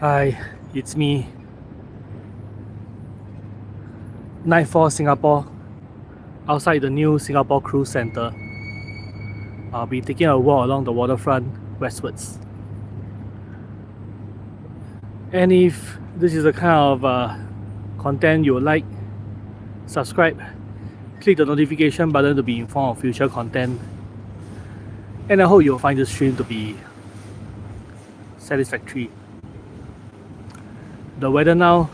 Hi, it's me, Nightfall Singapore, outside the new Singapore Cruise Centre. I'll be taking a walk along the waterfront westwards. And if this is the kind of content you would like, subscribe, click the notification button to be informed of future content. And I hope you'll find this stream to be satisfactory. The weather now,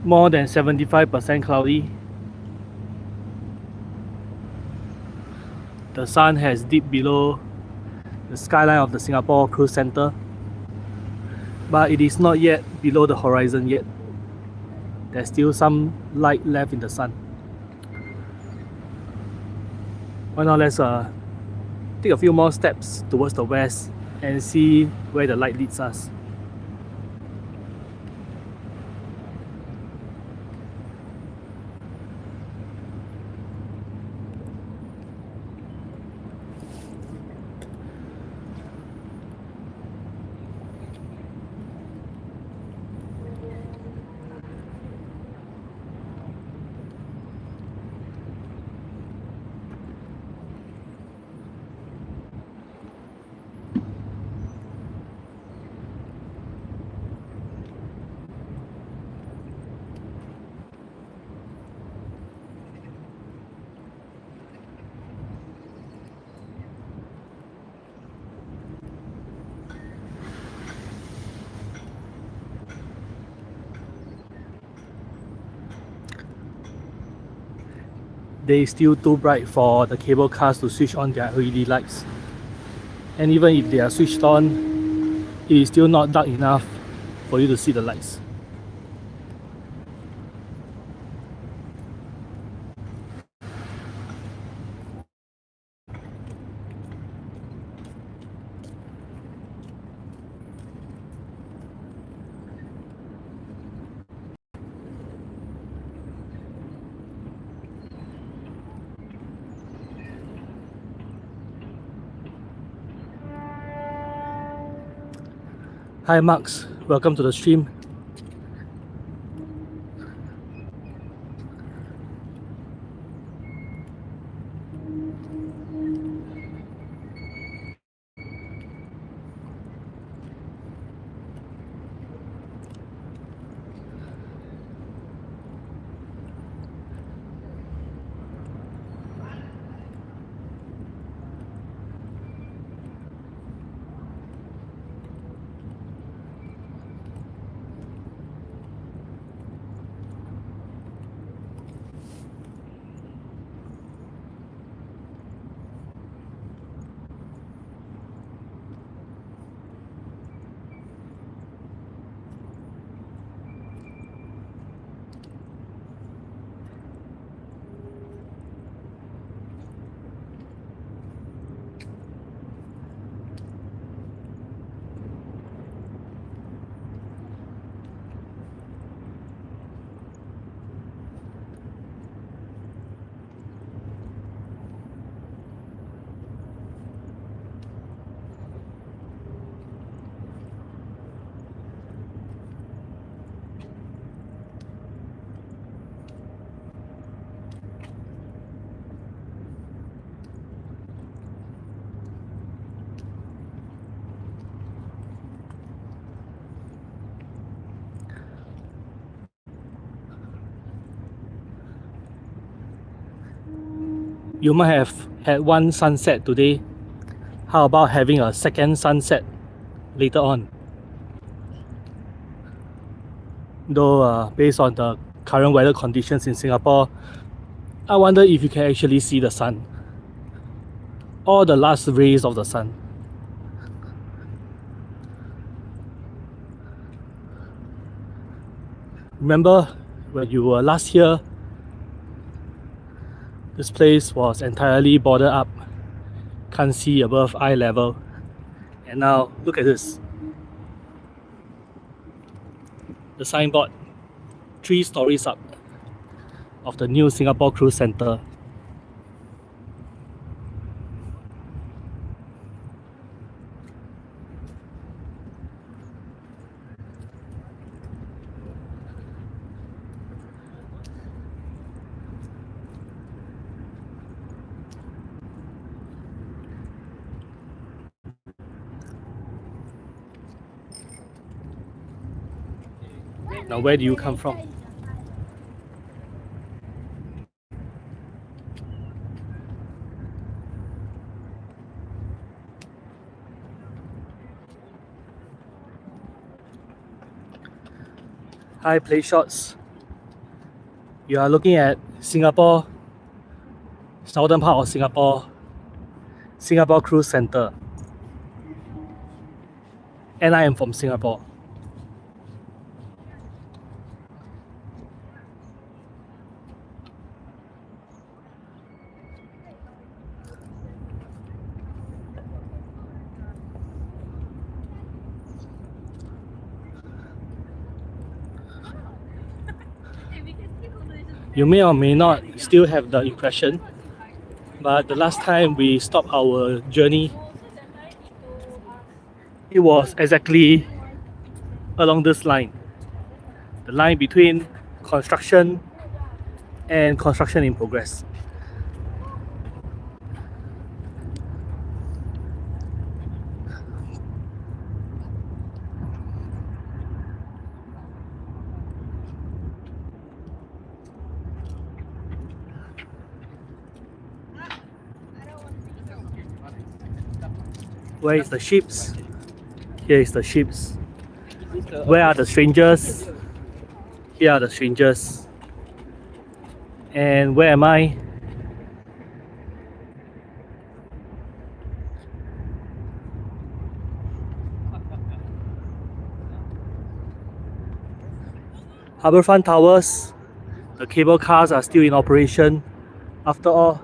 more than 75% cloudy. The sun has dipped below the skyline of the Singapore Cruise Centre, but it is not yet below the horizon yet. There's still some light left in the sun. Why not let's take a few more steps towards the west and see where the light leads us. Day is still too bright for the cable cars to switch on their LED lights. And even if they are switched on, it is still not dark enough for you to see the lights. Hi Max, welcome to the stream. You might have had one sunset today. How about having a second sunset later on? Though based on the current weather conditions in Singapore, I wonder if you can actually see the sun or the last rays of the sun. Remember when you were last here, this place was entirely boarded up, can't see above eye level, and now look at this. The signboard, 3 stories up, of the new Singapore Cruise Centre. Now, where do you come from? Hi, Play Shots. You are looking at Singapore, southern part of Singapore, Singapore Cruise Center. And I am from Singapore. You may or may not still have the impression, but the last time we stopped our journey, it was exactly along this line. The line between construction and construction in progress. Where is the ships? Here is the ships. Where are the strangers? Here are the strangers. And where am I? Harbourfront Towers. The cable cars are still in operation. After all,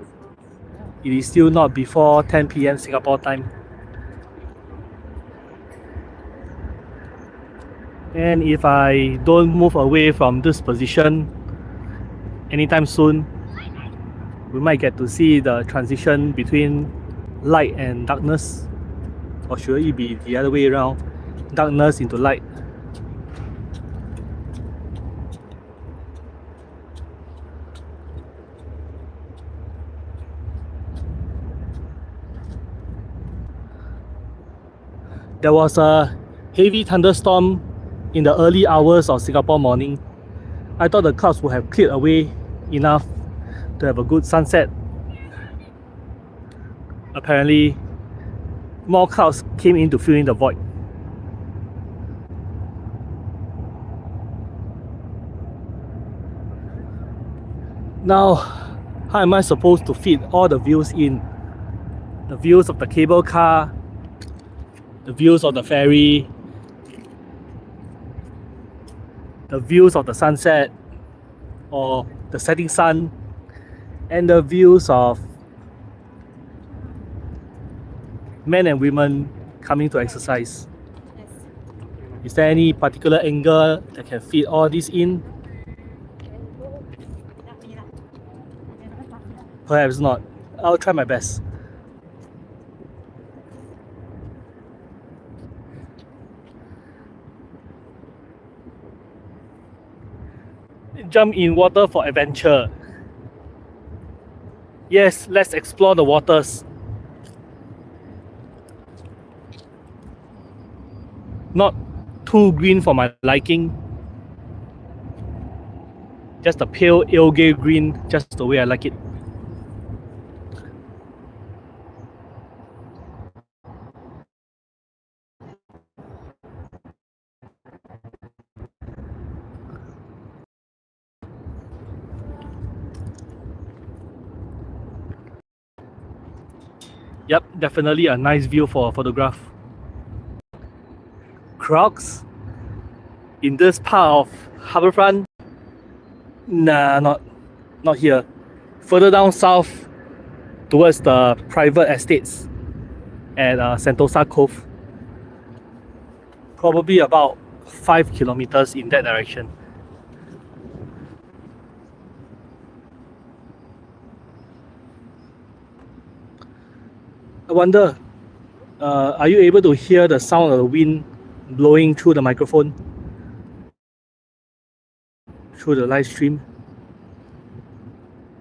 it is still not before 10 p.m. Singapore time. And if I don't move away from this position anytime soon, we might get to see the transition between light and darkness. Or should it be the other way around? Darkness into light. There was a heavy thunderstorm in the early hours of Singapore morning. I thought the clouds would have cleared away enough to have a good sunset. Apparently, more clouds came in to fill in the void. Now, how am I supposed to fit all the views in? The views of the cable car, the views of the ferry, the views of the sunset or the setting sun, and the views of men and women coming to exercise. Is there any particular angle that can fit all this in? Perhaps not. I'll try my best. Jump in water for adventure. Yes, let's explore the waters. Not too green for my liking. Just a pale algae green, just the way I like it. Yep, definitely a nice view for a photograph. Crowds in this part of Harbourfront? Nah, not here. Further down south towards the private estates at Sentosa Cove. Probably about 5 kilometers in that direction. I wonder, are you able to hear the sound of the wind blowing through the microphone? Through the live stream?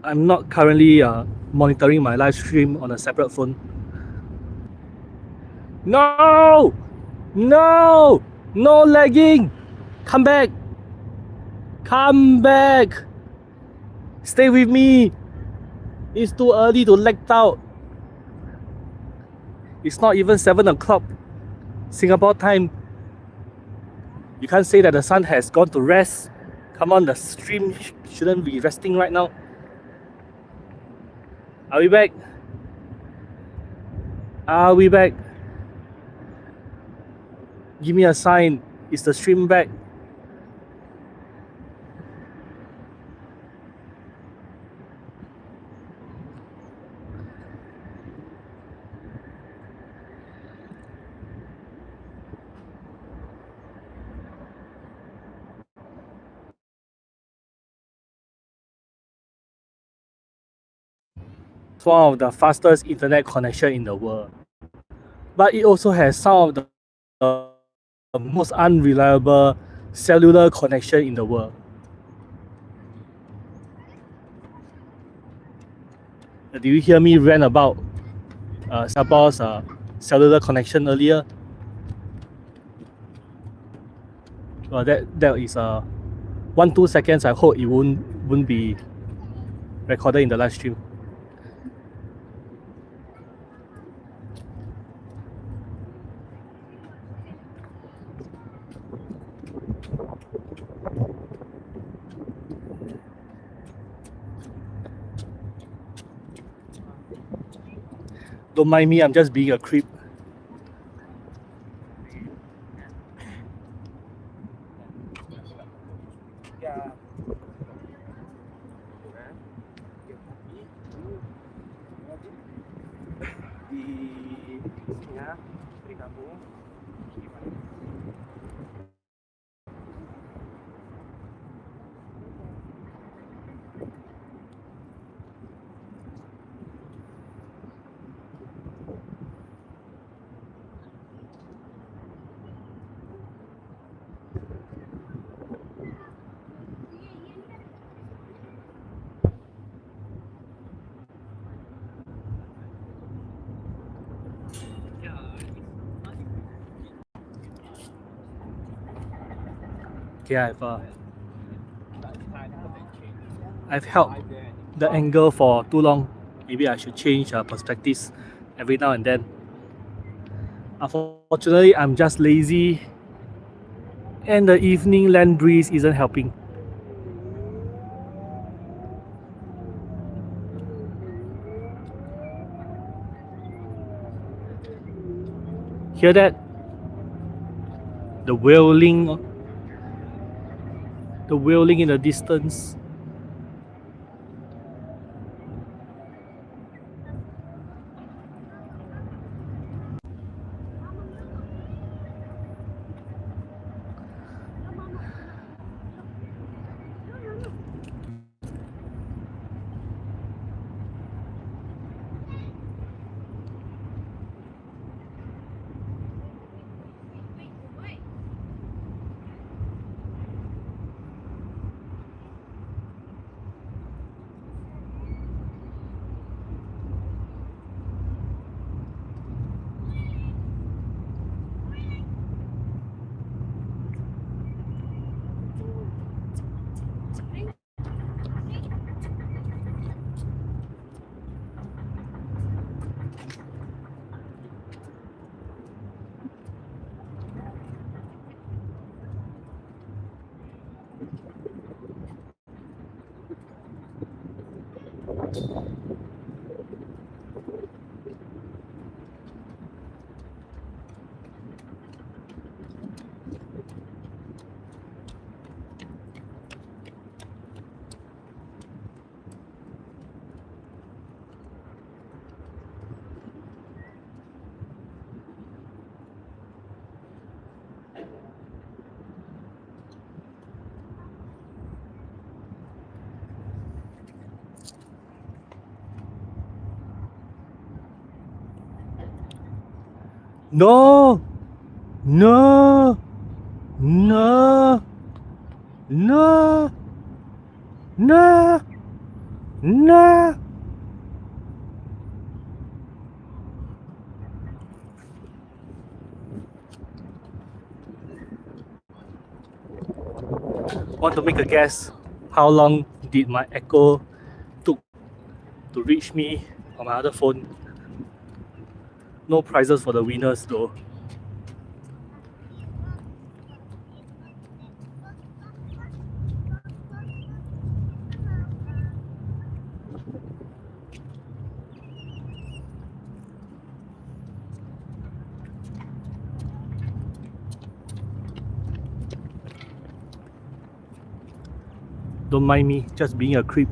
I'm not currently monitoring my live stream on a separate phone. No! No! No lagging! Come back! Come back! Stay with me! It's too early to leg out. It's not even 7 o'clock Singapore time. You can't say that the sun has gone to rest. Come on, the stream shouldn't be resting right now. Are we back? Are we back? Give me a sign. Is the stream back? It's one of the fastest internet connection in the world. But it also has some of the most unreliable cellular connection in the world. Did you hear me rant about Singapore's cellular connection earlier? Well, that is 1-2 seconds. I hope it won't be recorded in the live stream. Don't mind me, I'm just being a creep. Okay, I've held the angle for too long. Maybe I should change perspectives every now and then. Unfortunately, I'm just lazy, and the evening land breeze isn't helping. Hear that? The wailing in the distance. No! No! No! No! No! No! Want to make a guess? How long did my echo took to reach me on my other phone? No prizes for the winners though. Don't mind me, just being a creep.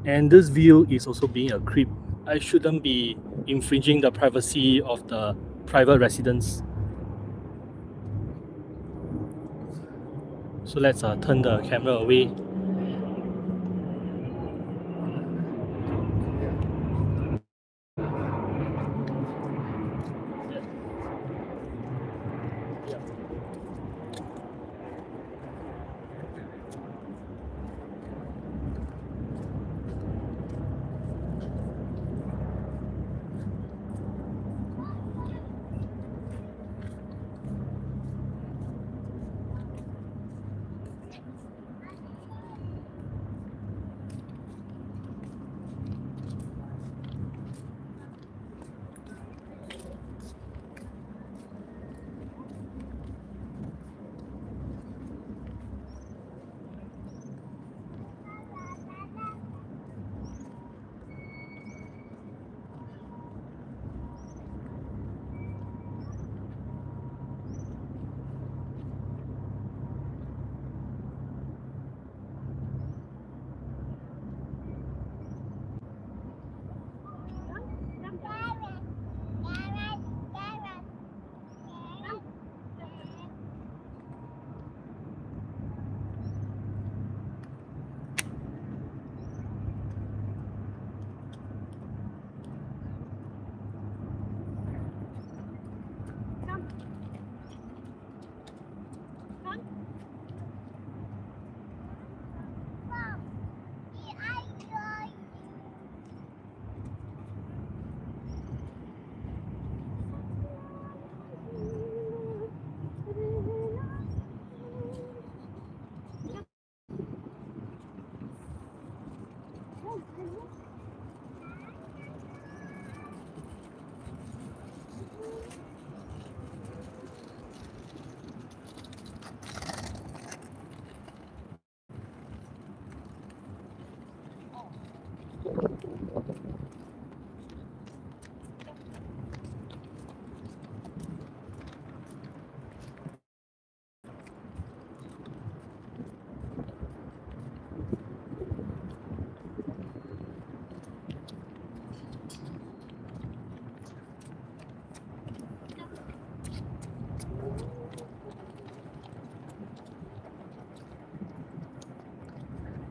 And this view is also being a creep. I shouldn't be infringing the privacy of the private residents. So let's turn the camera away.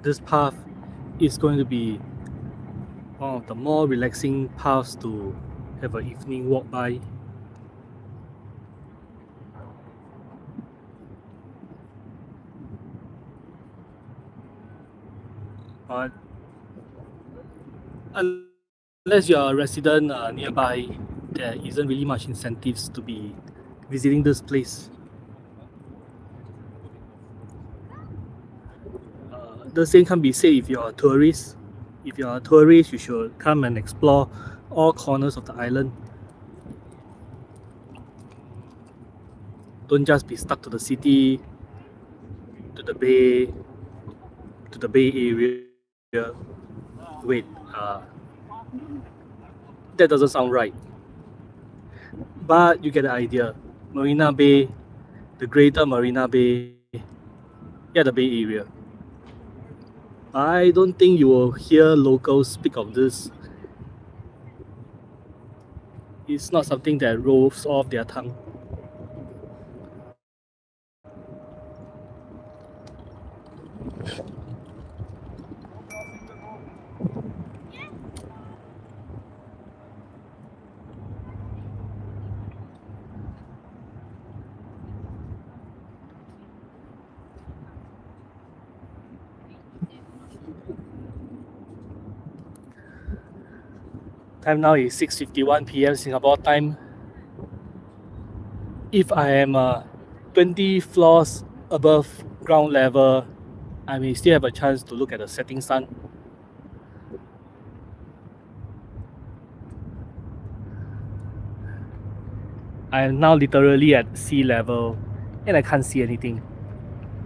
This path is going to be one of the more relaxing paths to have an evening walk by. But unless you're a resident nearby, there isn't really much incentives to be visiting this place. The same can be said if you're a tourist. If you're a tourist, you should come and explore all corners of the island. Don't just be stuck to the city, to the bay, to the Bay Area. Wait, that doesn't sound right. But you get the idea. Marina Bay, the greater Marina Bay, yeah, the Bay Area. I don't think you will hear locals speak of this. It's not something that rolls off their tongue. Time now is 6:51 p.m. Singapore time. If I am 20 floors above ground level, I may still have a chance to look at the setting sun. I am now literally at sea level and I can't see anything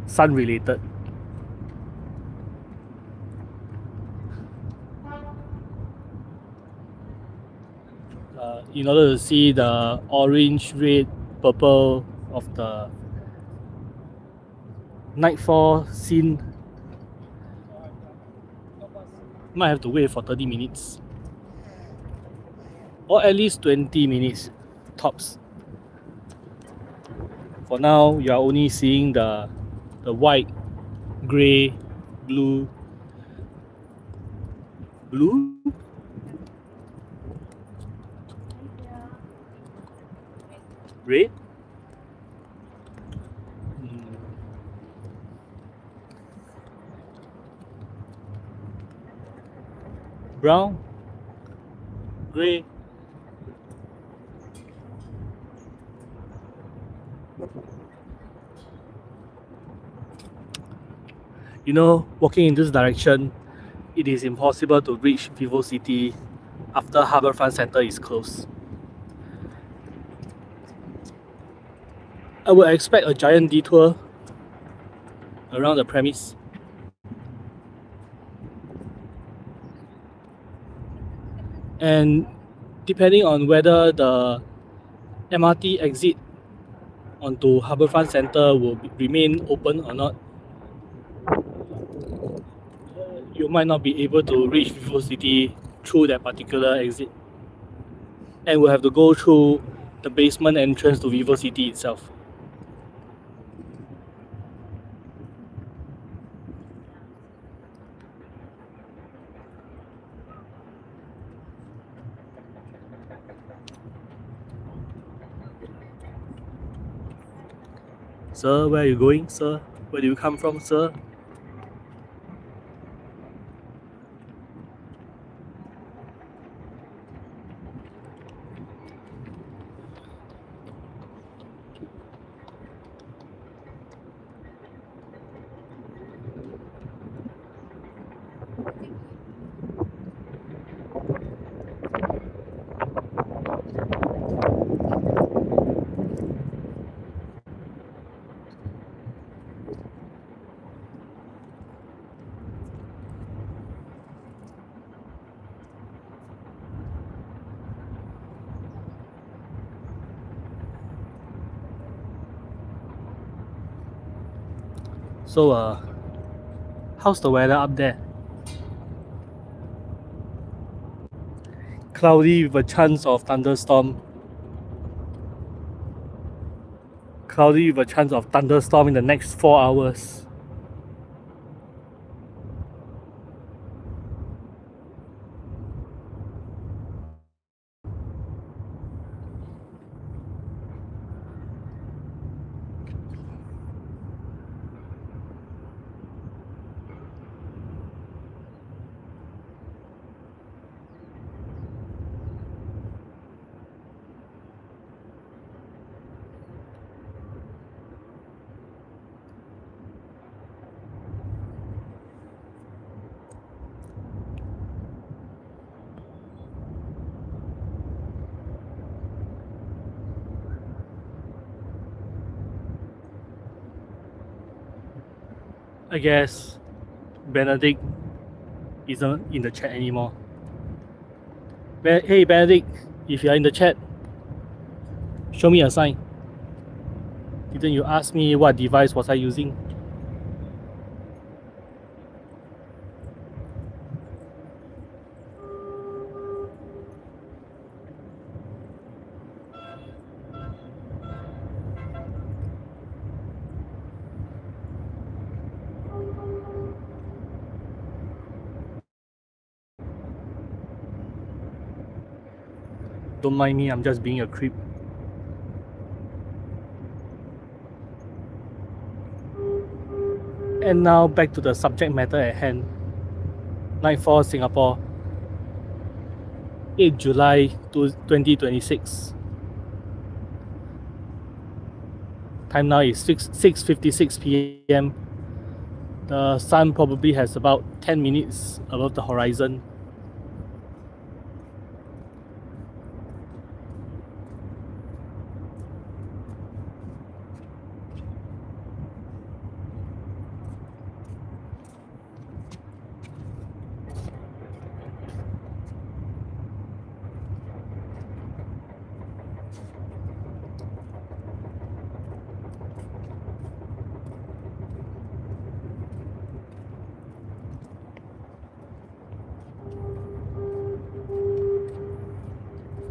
sun related. In order to see the orange, red, purple of the nightfall scene, might have to wait for 30 minutes or at least 20 minutes tops. For now, you are only seeing the white, grey, blue, red, brown, grey. You know, walking in this direction, it is impossible to reach VivoCity after Harbourfront Centre is closed. I would expect a giant detour around the premise. And depending on whether the MRT exit onto Harbourfront Centre will remain open or not, you might not be able to reach VivoCity through that particular exit, and will have to go through the basement entrance to VivoCity itself. Sir, where are you going, sir? Where do you come from, sir? So, how's the weather up there? Cloudy with a chance of thunderstorm. Cloudy with a chance of thunderstorm in the next 4 hours. I guess Benedict isn't in the chat anymore. Hey Benedict, if you're in the chat, show me a sign. Didn't you ask me what device was I using? Don't mind me, I'm just being a creep. And now back to the subject matter at hand. Nightfall, Singapore. 8th July 2026. Time now is 6:56 p.m. The sun probably has about 10 minutes above the horizon.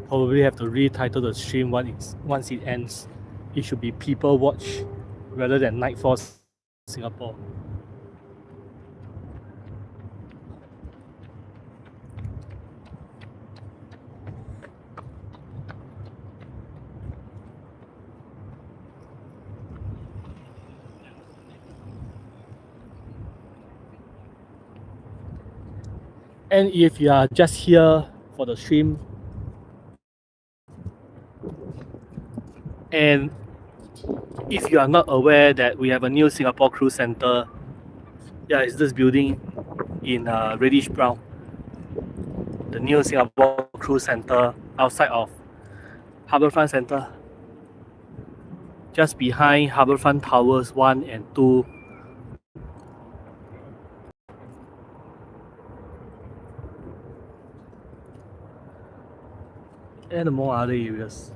Probably have to retitle the stream once it ends. It should be People Watch rather than Nightfall Singapore. And if you are just here for the stream and if you are not aware that we have a new Singapore Cruise Center, yeah, it's this building in reddish brown. The new Singapore Cruise Center outside of Harbourfront Center, just behind Harbourfront Towers 1 and 2. And more other areas.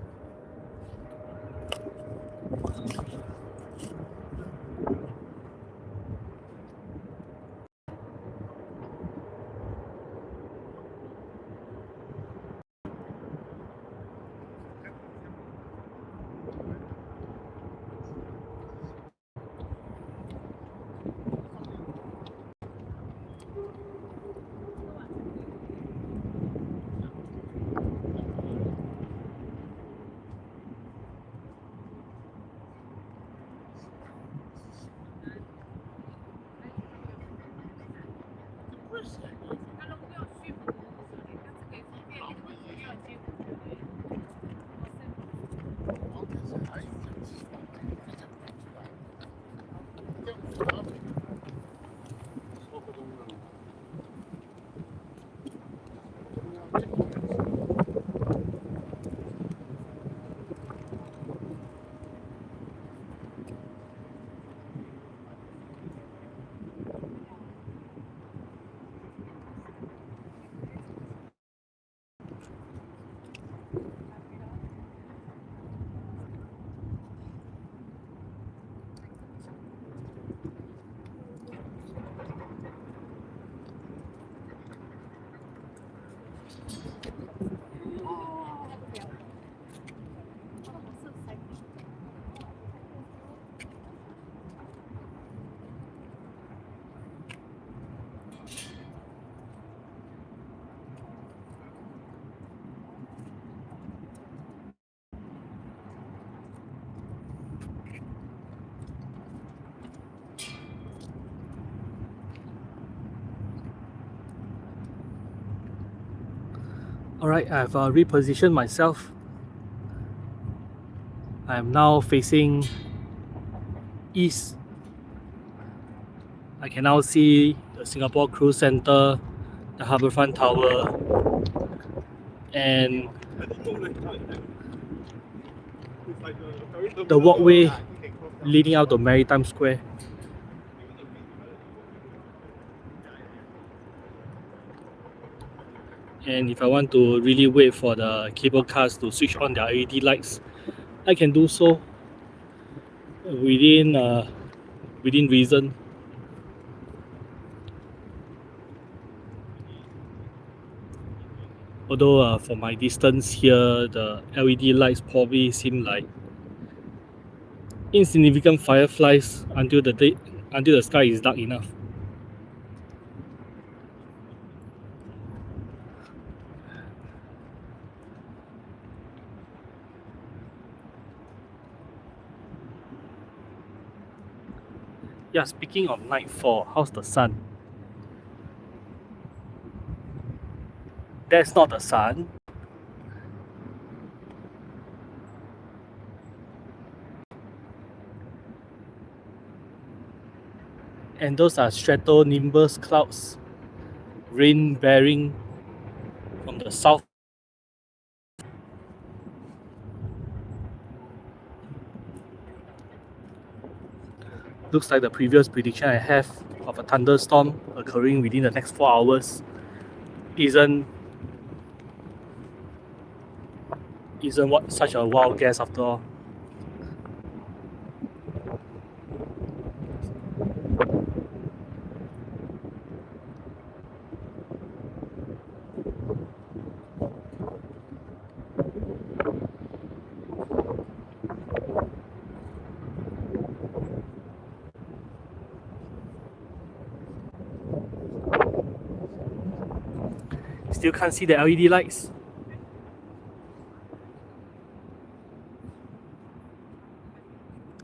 Alright, I've repositioned myself. I'm now facing east. I can now see the Singapore Cruise Center, the Harbourfront Tower, and the walkway leading out to Maritime Square. And if I want to really wait for the cable cars to switch on their LED lights, I can do so within reason. Although for my distance here, the LED lights probably seem like insignificant fireflies until the sky is dark enough. Yeah, speaking of nightfall, how's the sun? That's not the sun. And those are stratonimbus clouds, rain bearing from the south. Looks like the previous prediction I have of a thunderstorm occurring within the next 4 hours isn't what such a wild guess after all. Still can't see the LED lights.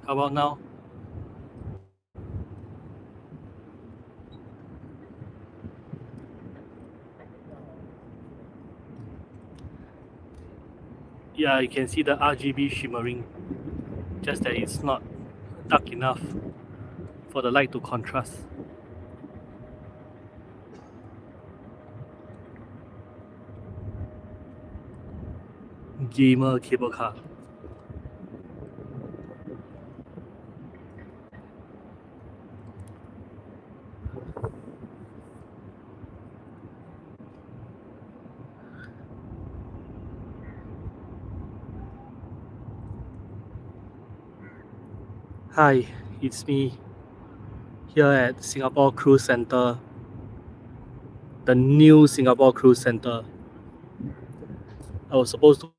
How about now? Yeah, you can see the RGB shimmering, just that it's not dark enough for the light to contrast. Gamer cable car. Hi, it's me here at Singapore Cruise Centre, the new Singapore Cruise Centre. I was supposed to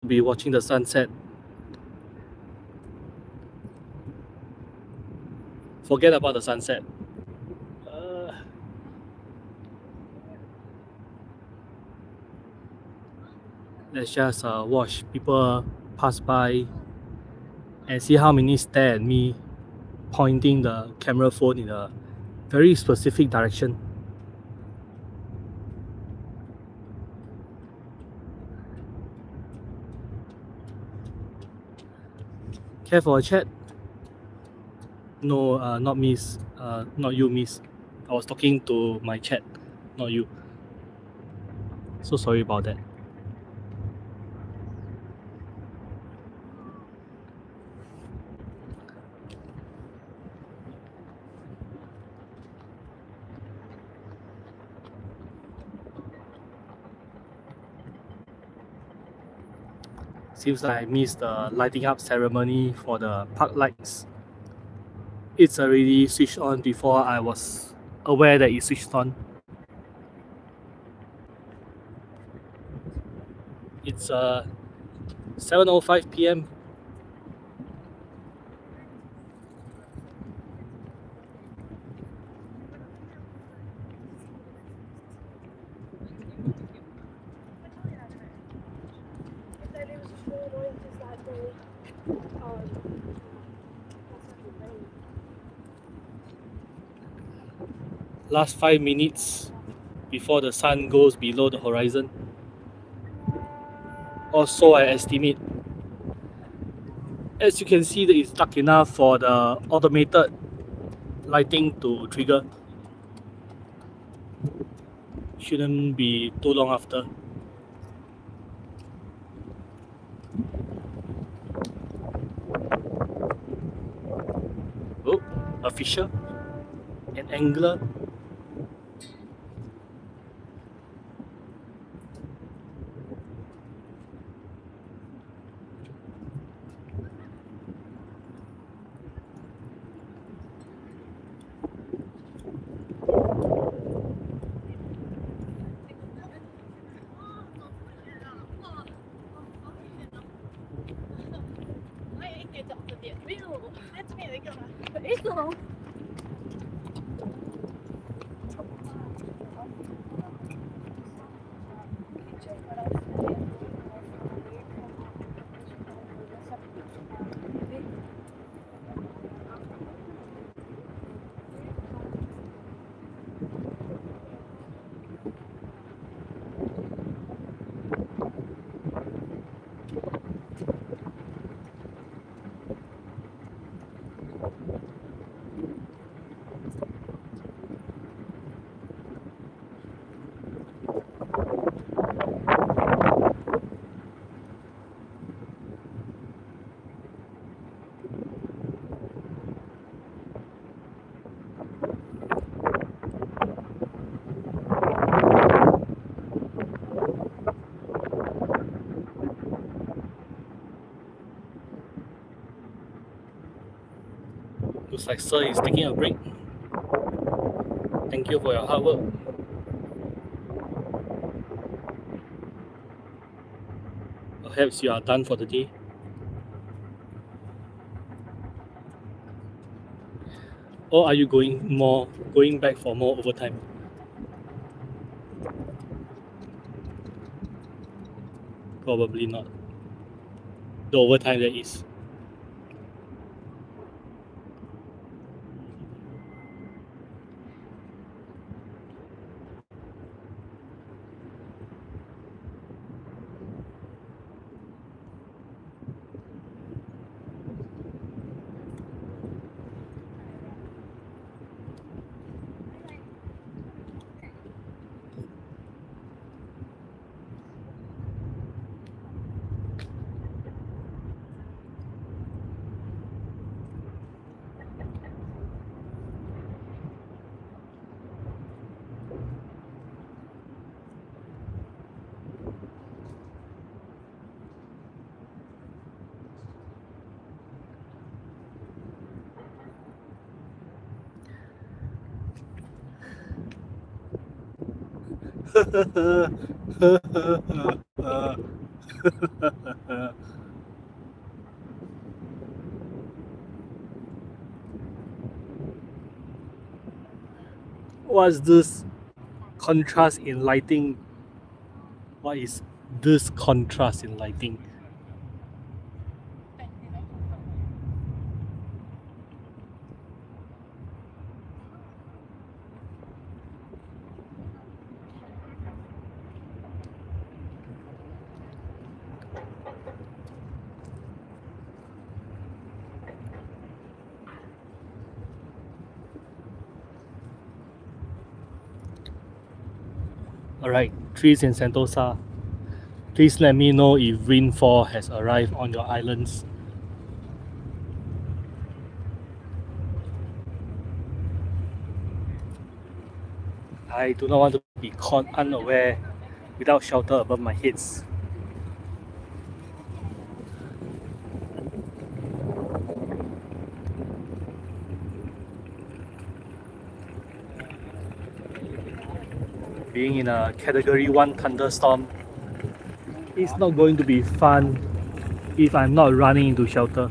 be watching the sunset. Forget about the sunset. Let's just watch people pass by and see how many stare at me, pointing the camera phone in a very specific direction. Care for a chat? No, not miss. Not you, miss. I was talking to my chat, not you. So sorry about that. Seems like I missed the lighting up ceremony for the park lights. It's already switched on before I was aware that it switched on. It's 7:05 p.m. Last 5 minutes before the sun goes below the horizon. Or so I estimate. As you can see, it's dark enough for the automated lighting to trigger. Shouldn't be too long after. Oh, a fisher, an angler. Looks like Sir is taking a break. Thank you for your hard work. Perhaps you are done for the day. Or are you going back for more overtime? Probably not. The overtime that is. What's this contrast in lighting? What is this contrast in lighting? Alright, trees in Sentosa. Please let me know if rainfall has arrived on your islands. I do not want to be caught unaware without shelter above my heads. Being in a category 1 thunderstorm is not going to be fun if I'm not running into shelter.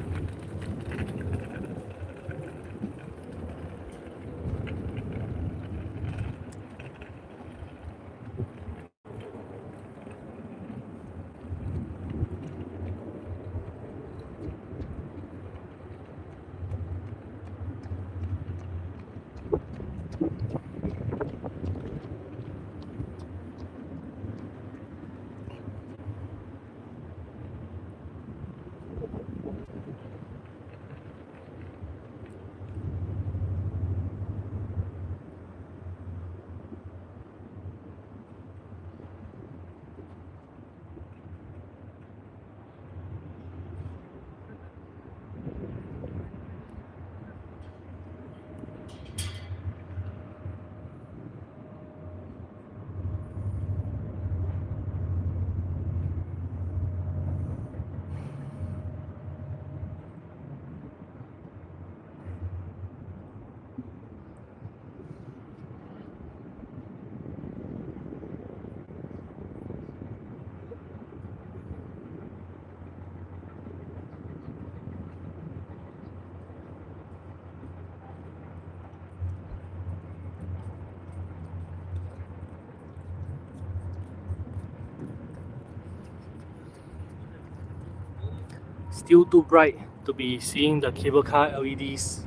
Still too bright to be seeing the cable car LEDs,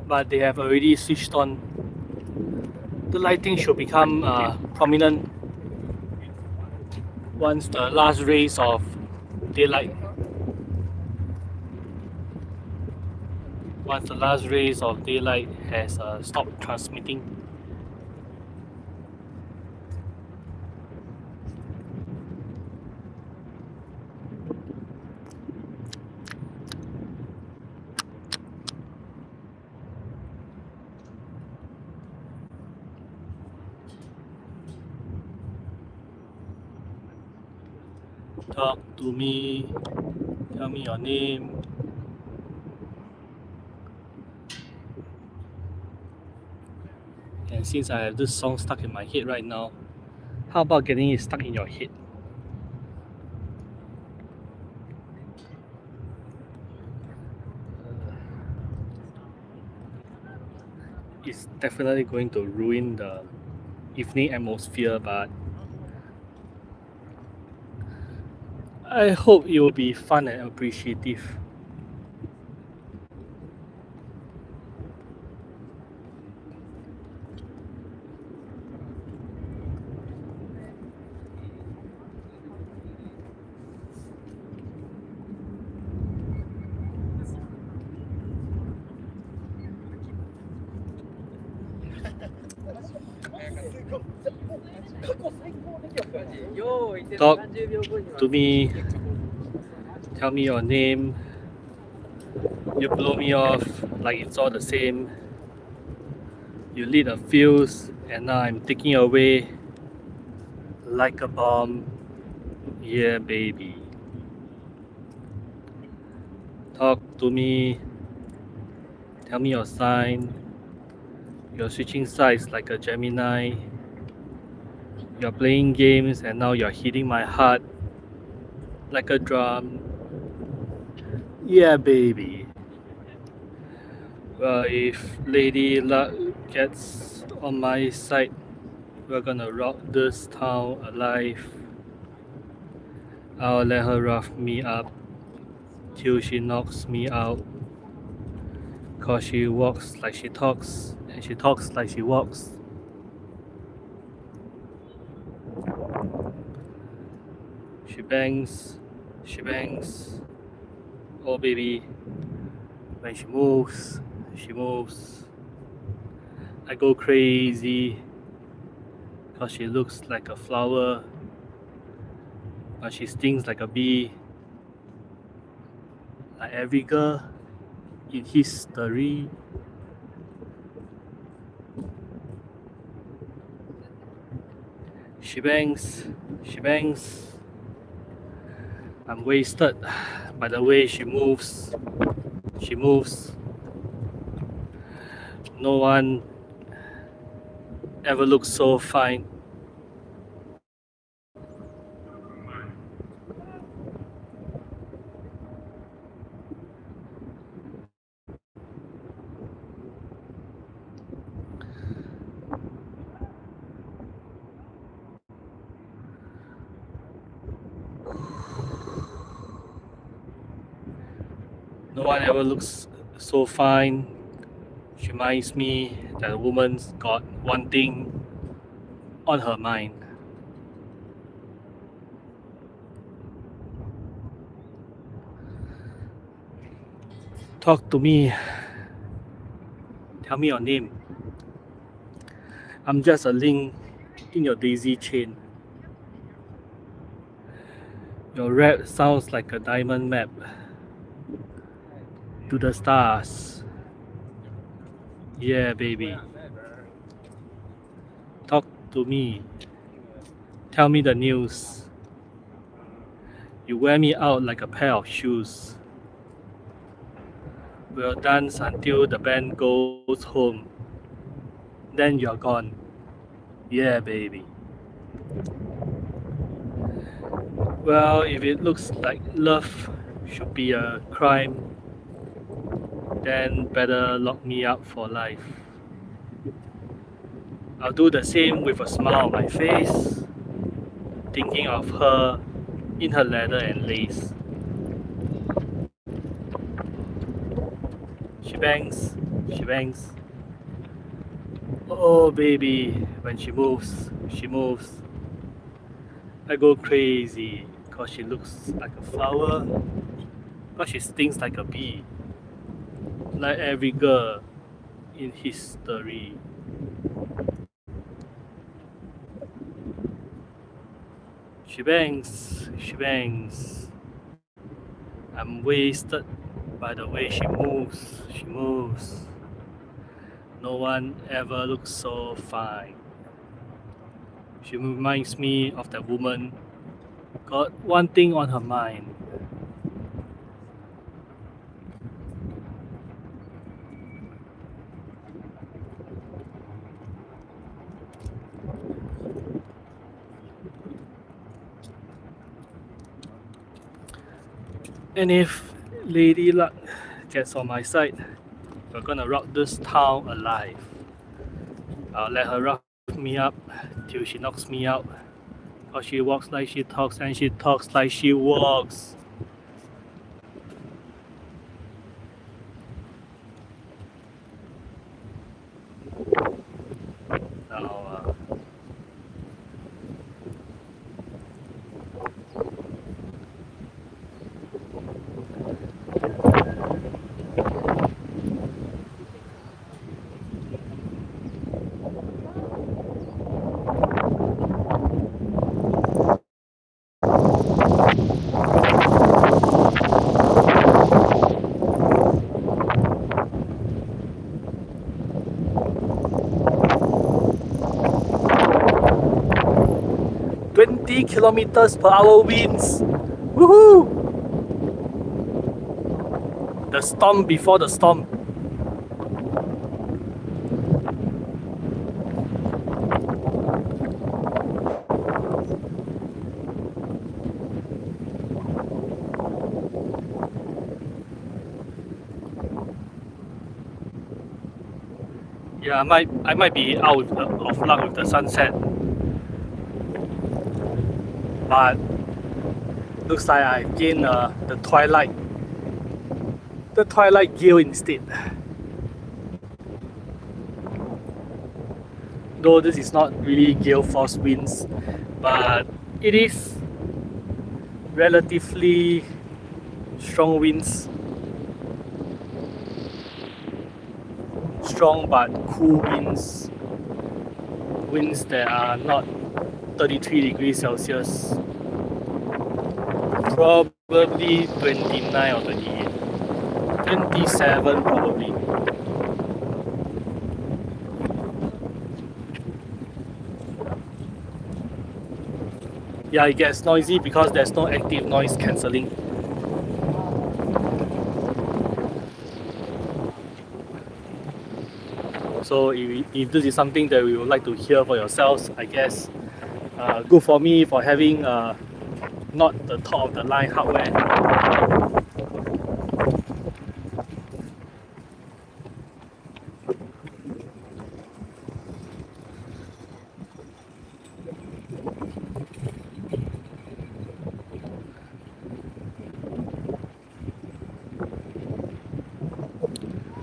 but they have already switched on. The lighting should become prominent once the last rays of daylight has stopped transmitting. Talk to me, tell me your name. And since I have this song stuck in my head right now, how about getting it stuck in your head? It's definitely going to ruin the evening atmosphere, but I hope it will be fun and appreciative. Talk to me, tell me your name. You blow me off like it's all the same. You lit a fuse, and now I'm taking away like a bomb. Yeah, baby. Talk to me, tell me your sign. You're switching sides like a Gemini. You're playing games, and now you're hitting my heart like a drum. Yeah, baby. Well, if Lady Luck gets on my side, we're gonna rock this town alive. I'll let her rough me up till she knocks me out. Cause she walks like she talks, and she talks like she walks. She bangs, she bangs. Oh baby, when she moves, she moves. I go crazy, cause she looks like a flower, but she stings like a bee. Like every girl in history. She bangs, she bangs. I'm wasted by the way she moves. She moves. No one ever looks so fine. No one ever looks so fine. She reminds me that a woman's got one thing on her mind. Talk to me. Tell me your name. I'm just a link in your daisy chain. Your rap sounds like a diamond map to the stars. Yeah, baby. Talk to me. Tell me the news. You wear me out like a pair of shoes. We'll dance until the band goes home. Then you're gone. Yeah, baby. Well, if it looks like love should be a crime, then better lock me up for life. I'll do the same with a smile on my face, thinking of her in her leather and lace. She bangs, she bangs. Oh baby, when she moves, she moves. I go crazy, cause she looks like a flower, cause she stings like a bee, like every girl in history. She bangs, she bangs. I'm wasted by the way she moves, she moves. No one ever looks so fine. She reminds me of that woman, got one thing on her mind. And if Lady Luck gets on my side, we're gonna rock this town alive. I'll let her rock me up till she knocks me out. Cause she walks like she talks and she talks like she walks. Now, 20 kilometers per hour winds. Woohoo! The storm before the storm. Yeah, I might be out of luck with the sunset, but looks like I gained the twilight gale instead. Though this is not really gale force winds, but it is relatively strong winds. Strong but cool winds. Winds that are not 33 degrees Celsius. Probably 29 or 28. 27 probably. Yeah, it gets noisy because there's no active noise cancelling. So if this is something that we would like to hear for yourselves, I guess good for me for having not the top of the line hardware.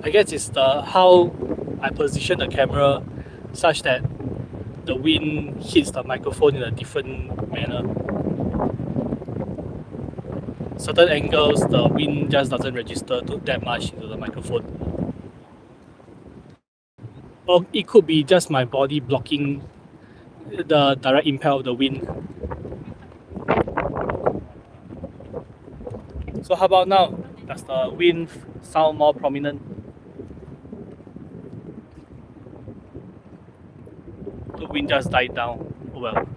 I guess it's the how I position the camera such that the wind hits the microphone in a different manner. Certain angles, the wind just doesn't register that much into the microphone. Or it could be just my body blocking the direct impact of the wind. So how about now? Does the wind sound more prominent? The wind just died down. Oh well.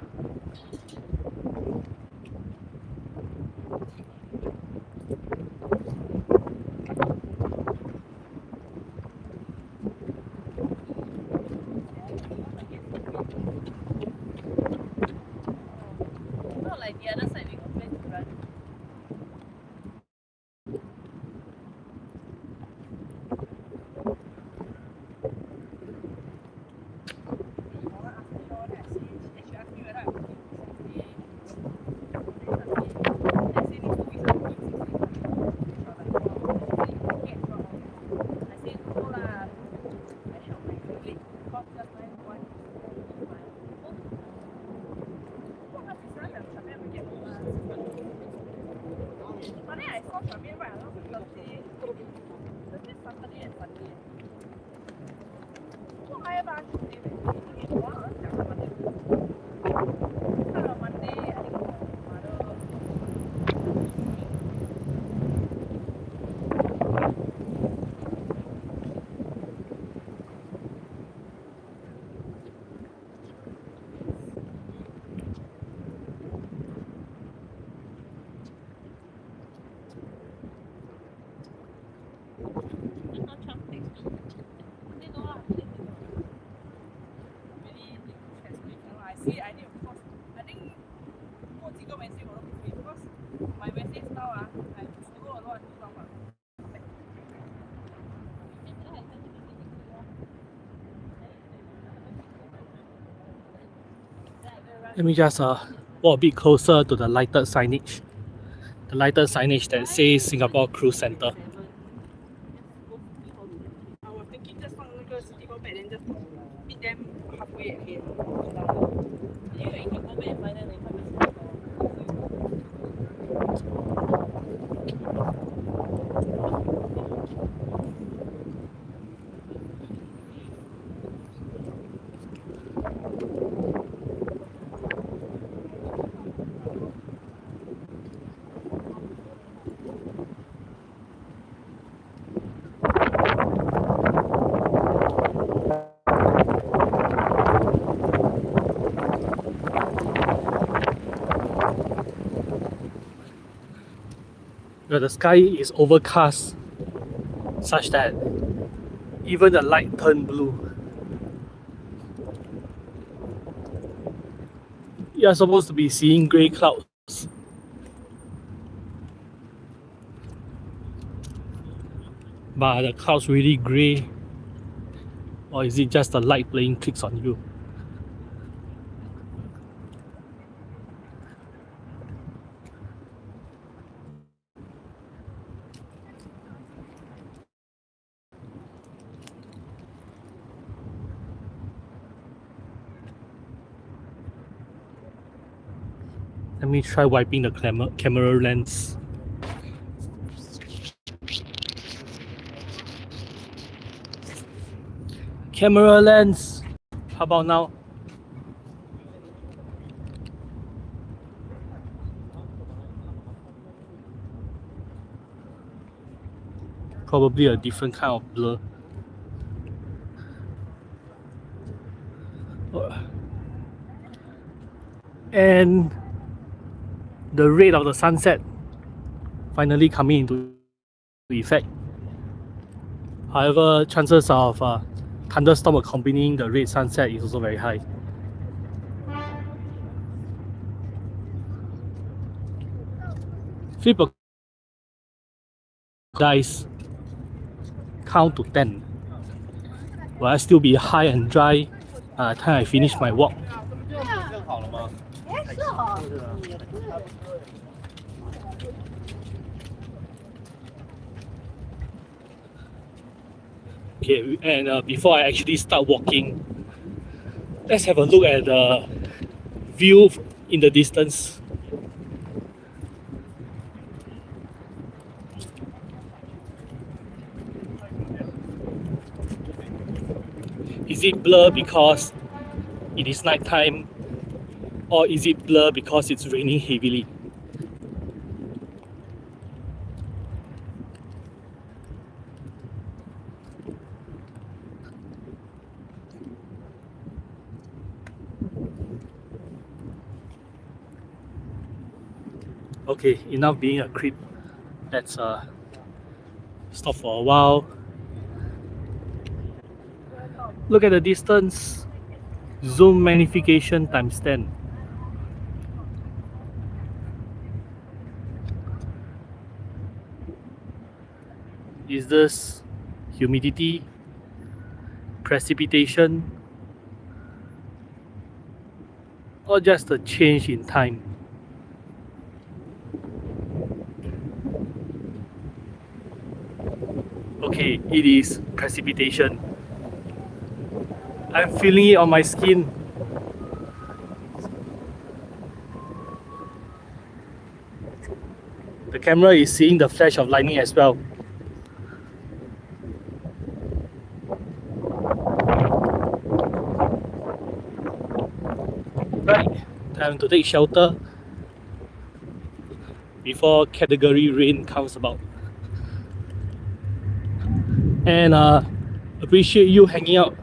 Let me just walk a bit closer to the lighted signage. The lighted signage that says Singapore Cruise Center. I was thinking just 放那个 city ball back then just meet them halfway again. Anyway, you can go back and find them and come back to The sky is overcast such that even the light turned blue. You are supposed to be seeing grey clouds, but the clouds really grey, or is it just the light playing tricks on you? Let me try wiping the camera lens. Camera lens. How about now? Probably a different kind of blur. And the red of the sunset finally coming into effect. However, chances of thunderstorm accompanying the red sunset is also very high. Flip a dice, count to 10. Will I still be high and dry time I finish my walk? Okay, and before I actually start walking, let's have a look at the view in the distance. Is it blur because it is night time, or is it blur because it's raining heavily? Okay, enough being a creep. Let's stop for a while. Look at the distance. Zoom magnification times 10. Is this humidity, precipitation, or just a change in time? Okay, it is precipitation. I'm feeling it on my skin. The camera is seeing the flash of lightning as well. Right, time to take shelter before category rain comes about. And appreciate you hanging out.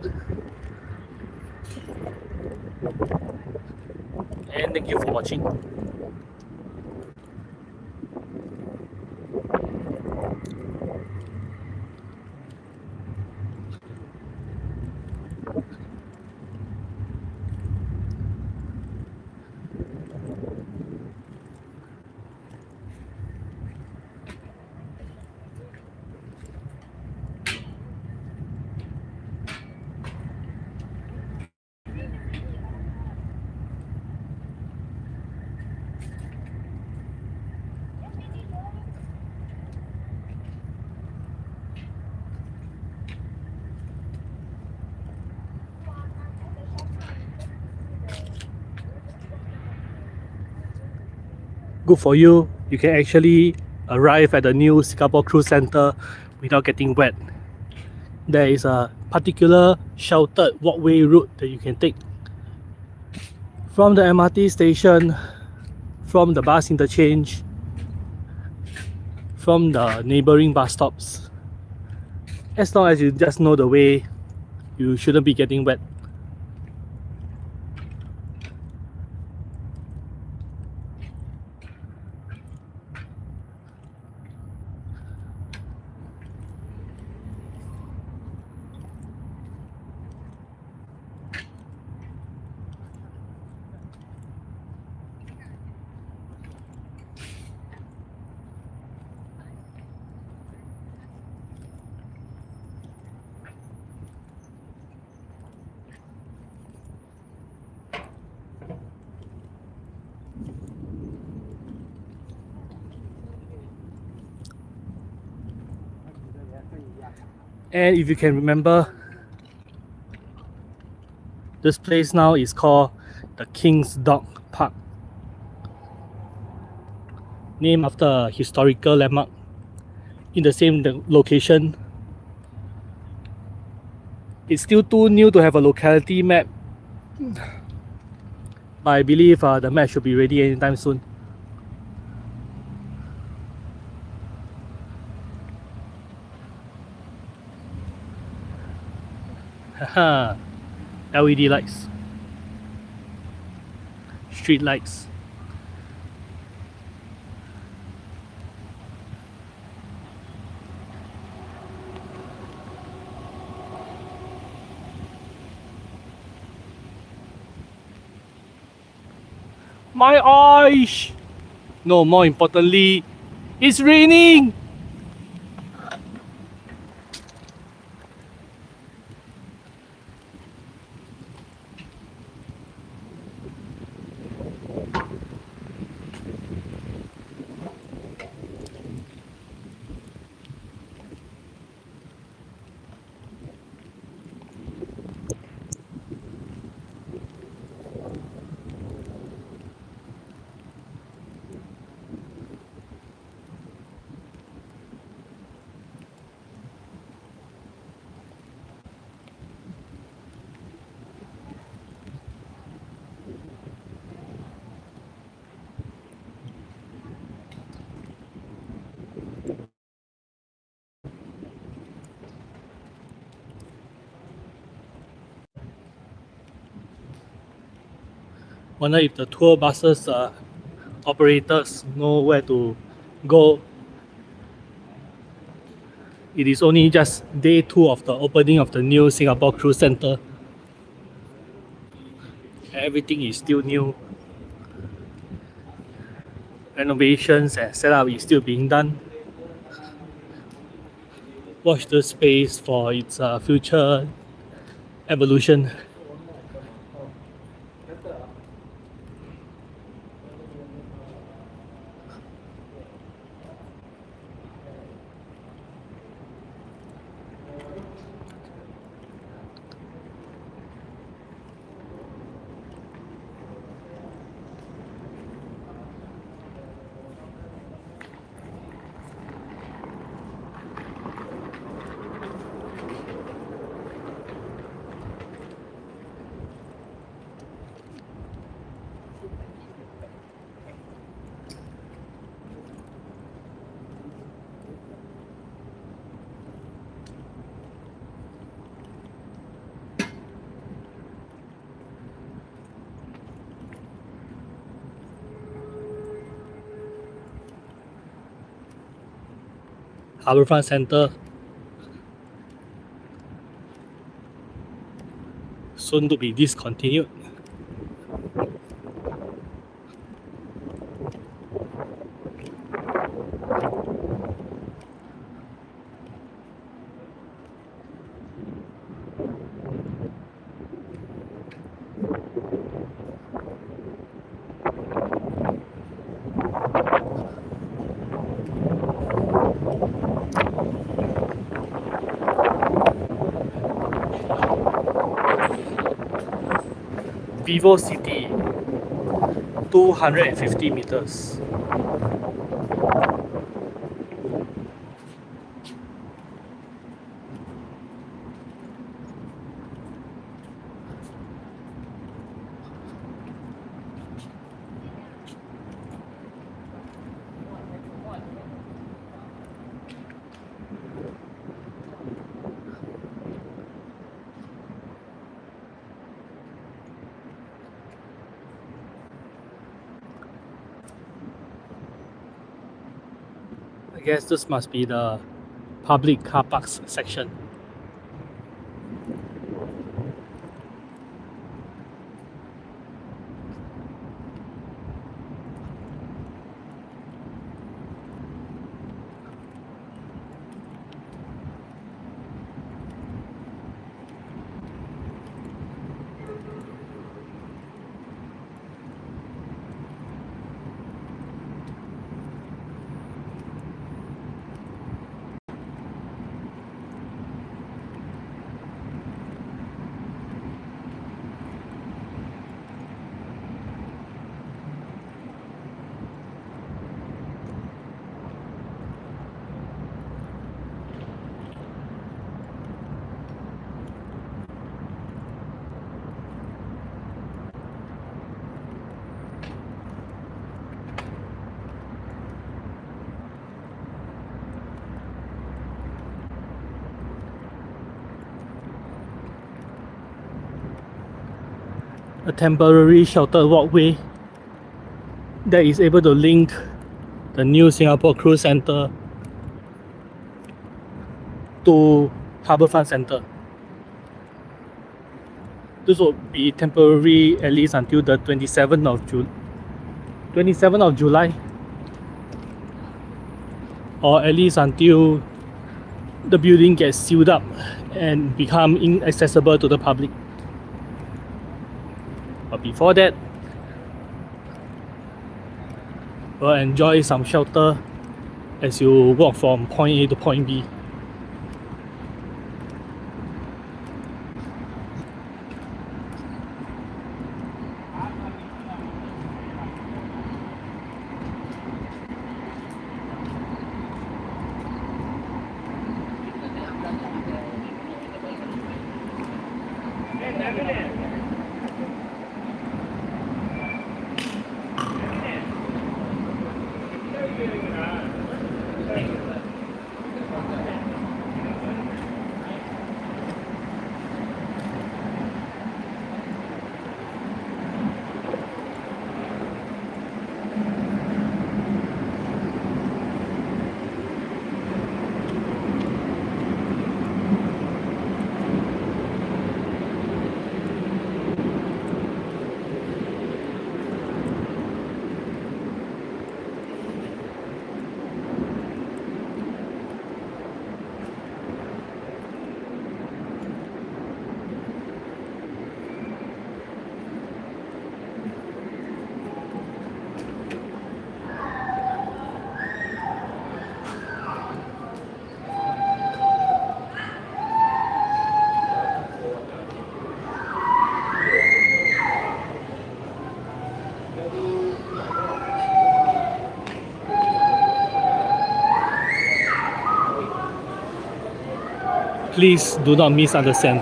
And thank you for watching. good for you. You can actually arrive at the new Singapore Cruise Centre without getting wet. There is a particular sheltered walkway route that you can take from the MRT station, from the bus interchange, from the neighbouring bus stops. As long as you just know the way, you shouldn't be getting wet. And if you can remember, this place now is called the King's Dog Park, named after a historical landmark in the same location. It's still too new to have a locality map, but I believe the map should be ready anytime soon. Haha, LED lights, street lights. My eyes! No, more importantly, it's raining! Wonder if the tour buses operators know where to go. It is only just day 2 of the opening of the new Singapore Cruise Centre. Everything is still new. Renovations and setup is still being done. Watch the space for its future evolution. Harbourfront Centre soon to be discontinued. Vivo City, 250 meters. I guess this must be the public car parks section. A temporary sheltered walkway that is able to link the new Singapore Cruise Centre to Harbourfront Centre. This will be temporary at least until the 27th of July, or at least until the building gets sealed up and become inaccessible to the public. But before that, we'll enjoy some shelter as you walk from point A to point B. Please do not misunderstand.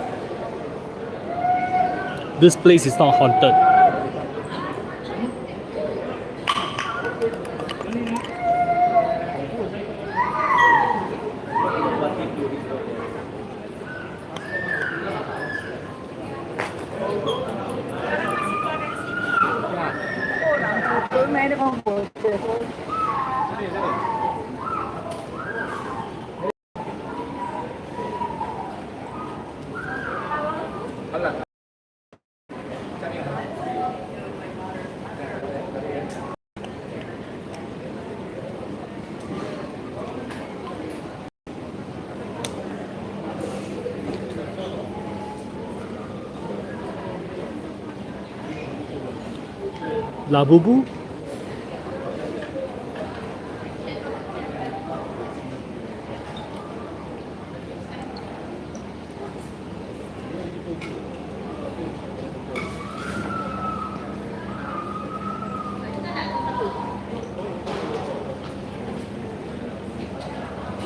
This place is not haunted. Labubu.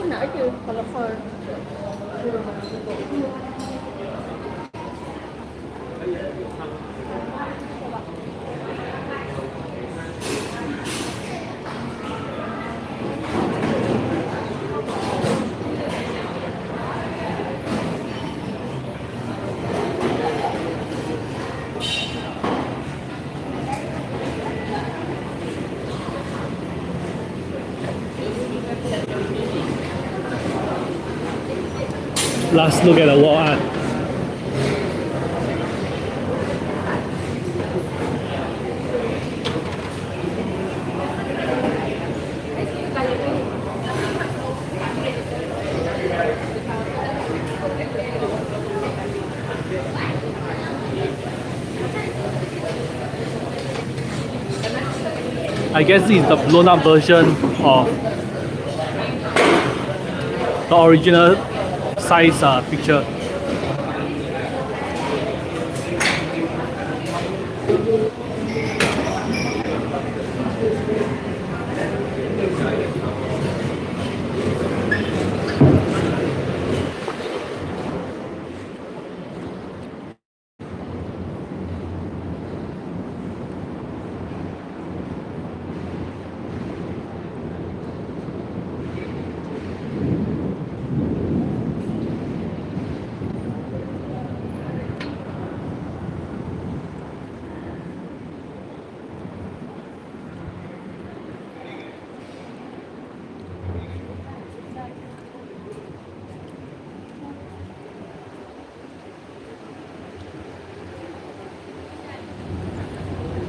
Nãy chưa, còn là phơi. last look at the wall art. I guess this is the blown up version of the original size picture.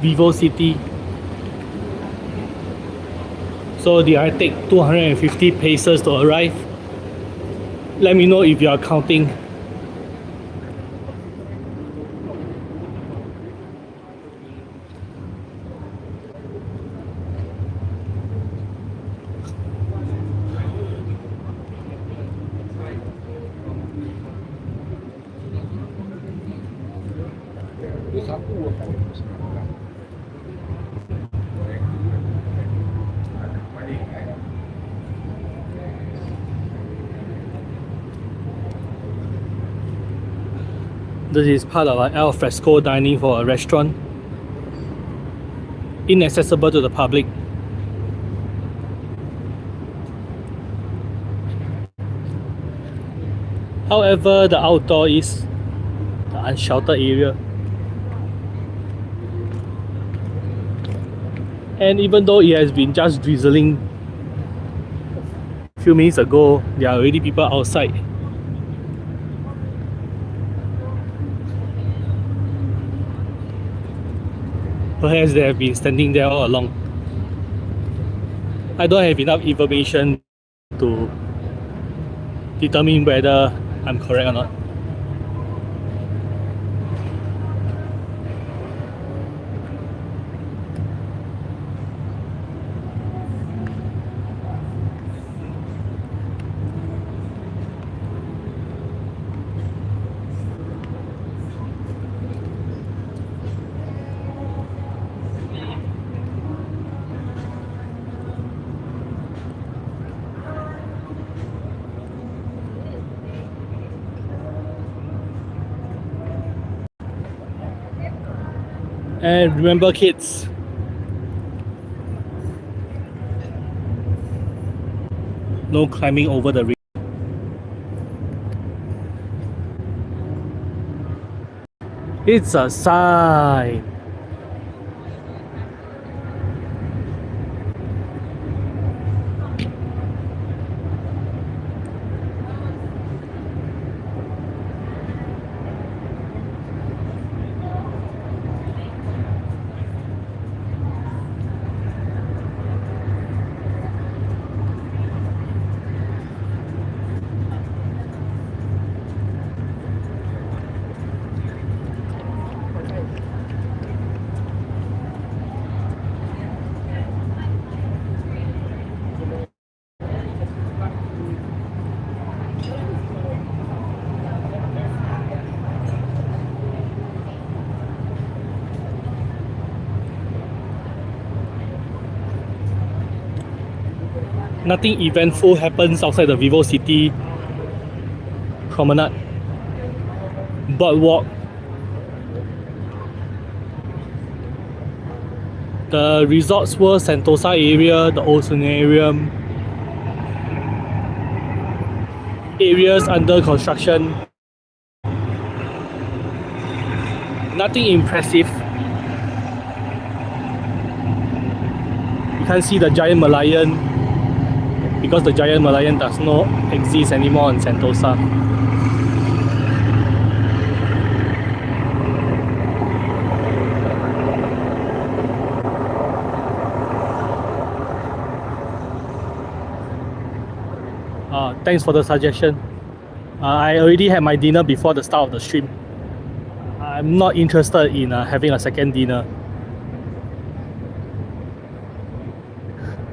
Vivo City. So did I take 250 paces to arrive? Let me know if you are counting. This is part of an al fresco dining for a restaurant. Inaccessible to the public. However, the outdoor is the unsheltered area. And even though it has been just drizzling a few minutes ago, there are already people outside. Perhaps they have been standing there all along. I don't have enough information to determine whether I'm correct or not. And remember, kids, no climbing over the ridge. It's a sign. Nothing eventful happens outside the Vivo City promenade. Boardwalk. The Resorts World Sentosa area, the Oceanarium, areas under construction. Nothing impressive. You can't see the giant Merlion because the giant Merlion does not exist anymore in Sentosa. Thanks for the suggestion. I already had my dinner before the start of the stream. I'm not interested in having a second dinner.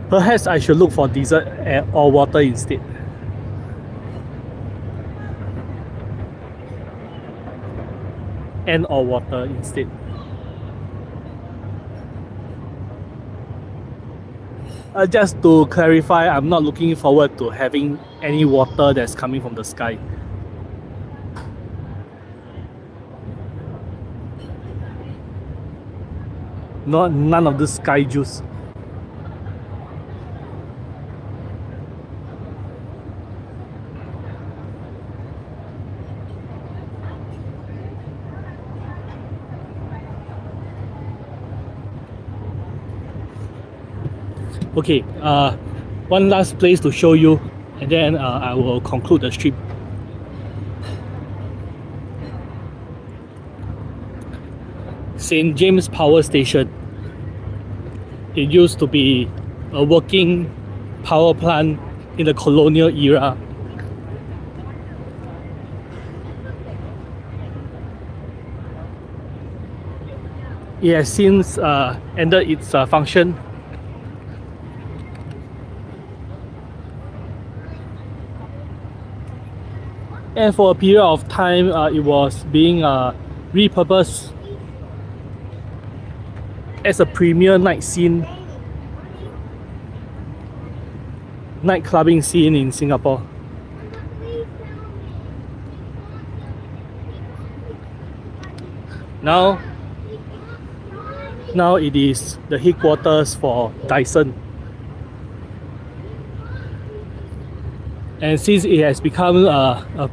Perhaps I should look for dessert or water instead. And or water instead. Just to clarify, I'm not looking forward to having any water that's coming from the sky. None of this sky juice. Okay, one last place to show you, and then I will conclude the stream. St. James Power Station. It used to be a working power plant in the colonial era. It has since ended its function. And for a period of time, it was being repurposed as a premier night clubbing scene in Singapore. Now it is the headquarters for Dyson. And since it has become a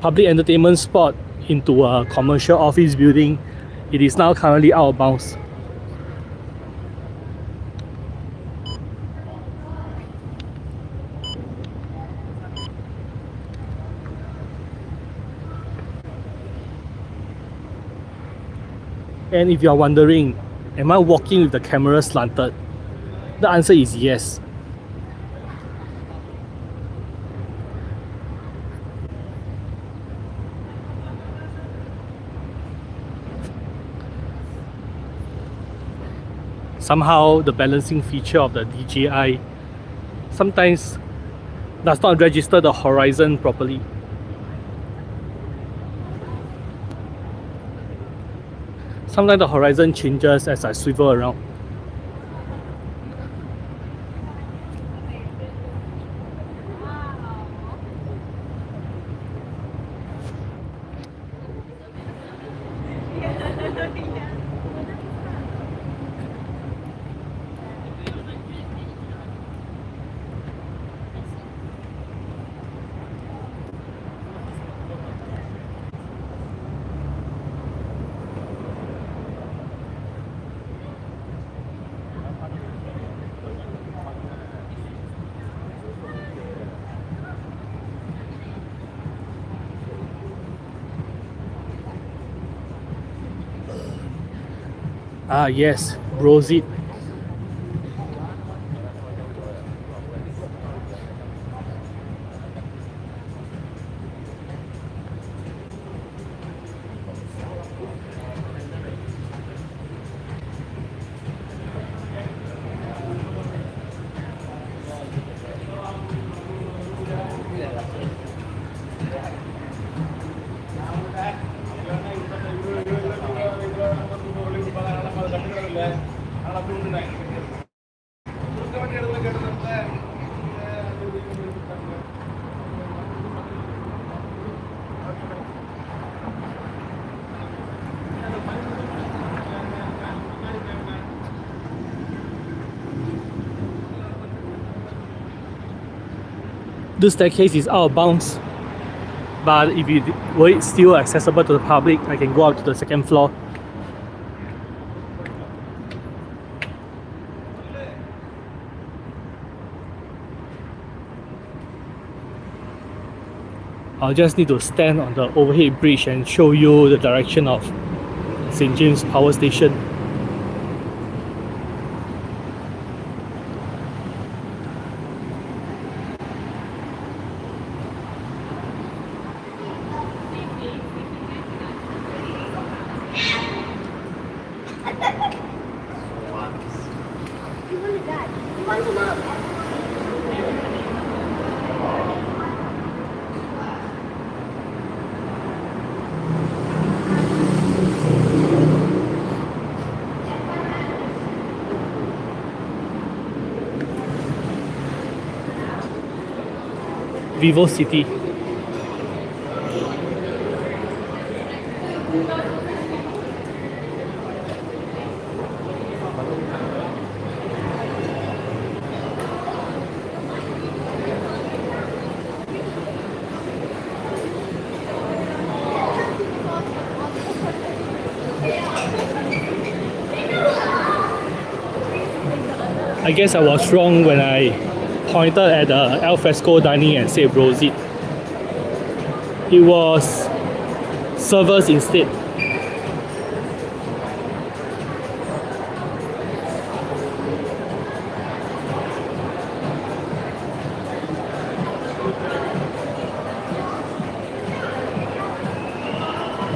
public entertainment spot into a commercial office building, it is now currently out of bounds. And if you are wondering, am I walking with the camera slanted? The answer is yes. Somehow the balancing feature of the DJI sometimes does not register the horizon properly. Sometimes the horizon changes as I swivel around. Ah yes, Brozit. This staircase is out of bounds, but if it were still accessible to the public, I can go up to the second floor. I'll just need to stand on the overhead bridge and show you the direction of St. James Power Station. Vivo City. I guess I was wrong when I pointed at the al fresco dining and said Rosie. It was servers instead.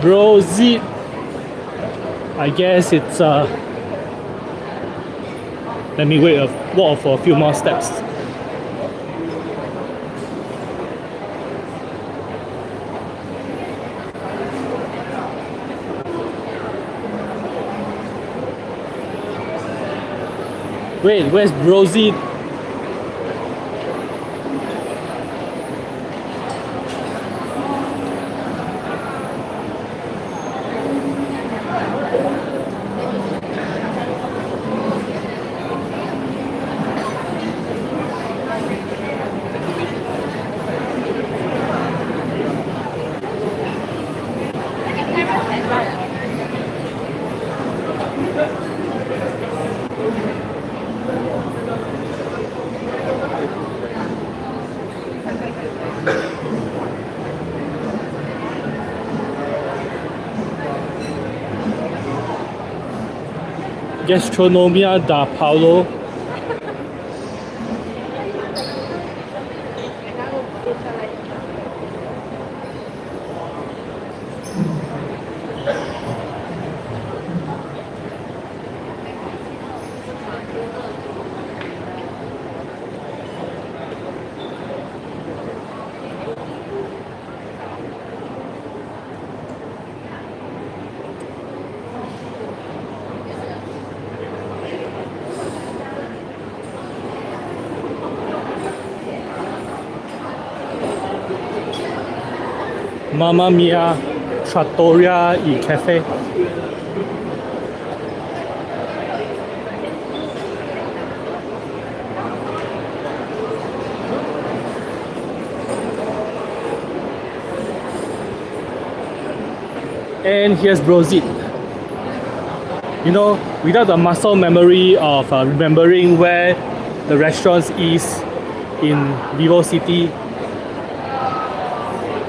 Rosie. I guess it's let me walk for a few more steps. Wait, where's Rosie? Gastronomia da Paulo. Mamma Mia Trattoria e Cafe. And here's Brozit. You know, without the muscle memory of remembering where the restaurant is in Vivo City,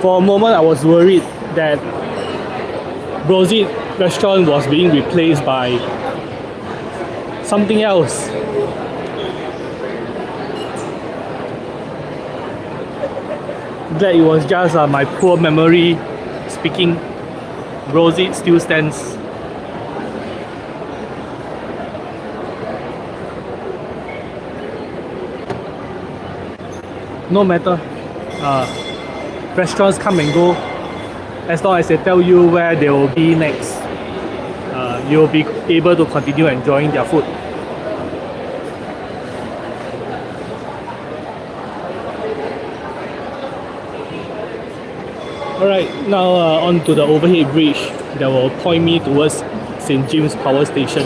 for a moment I was worried that Brozit restaurant was being replaced by something else. Glad it was just my poor memory speaking. Brozit still stands. No matter, restaurants come and go. As long as they tell you where they will be next, you'll be able to continue enjoying their food. Alright, now on to the overhead bridge that will point me towards St. James Power Station.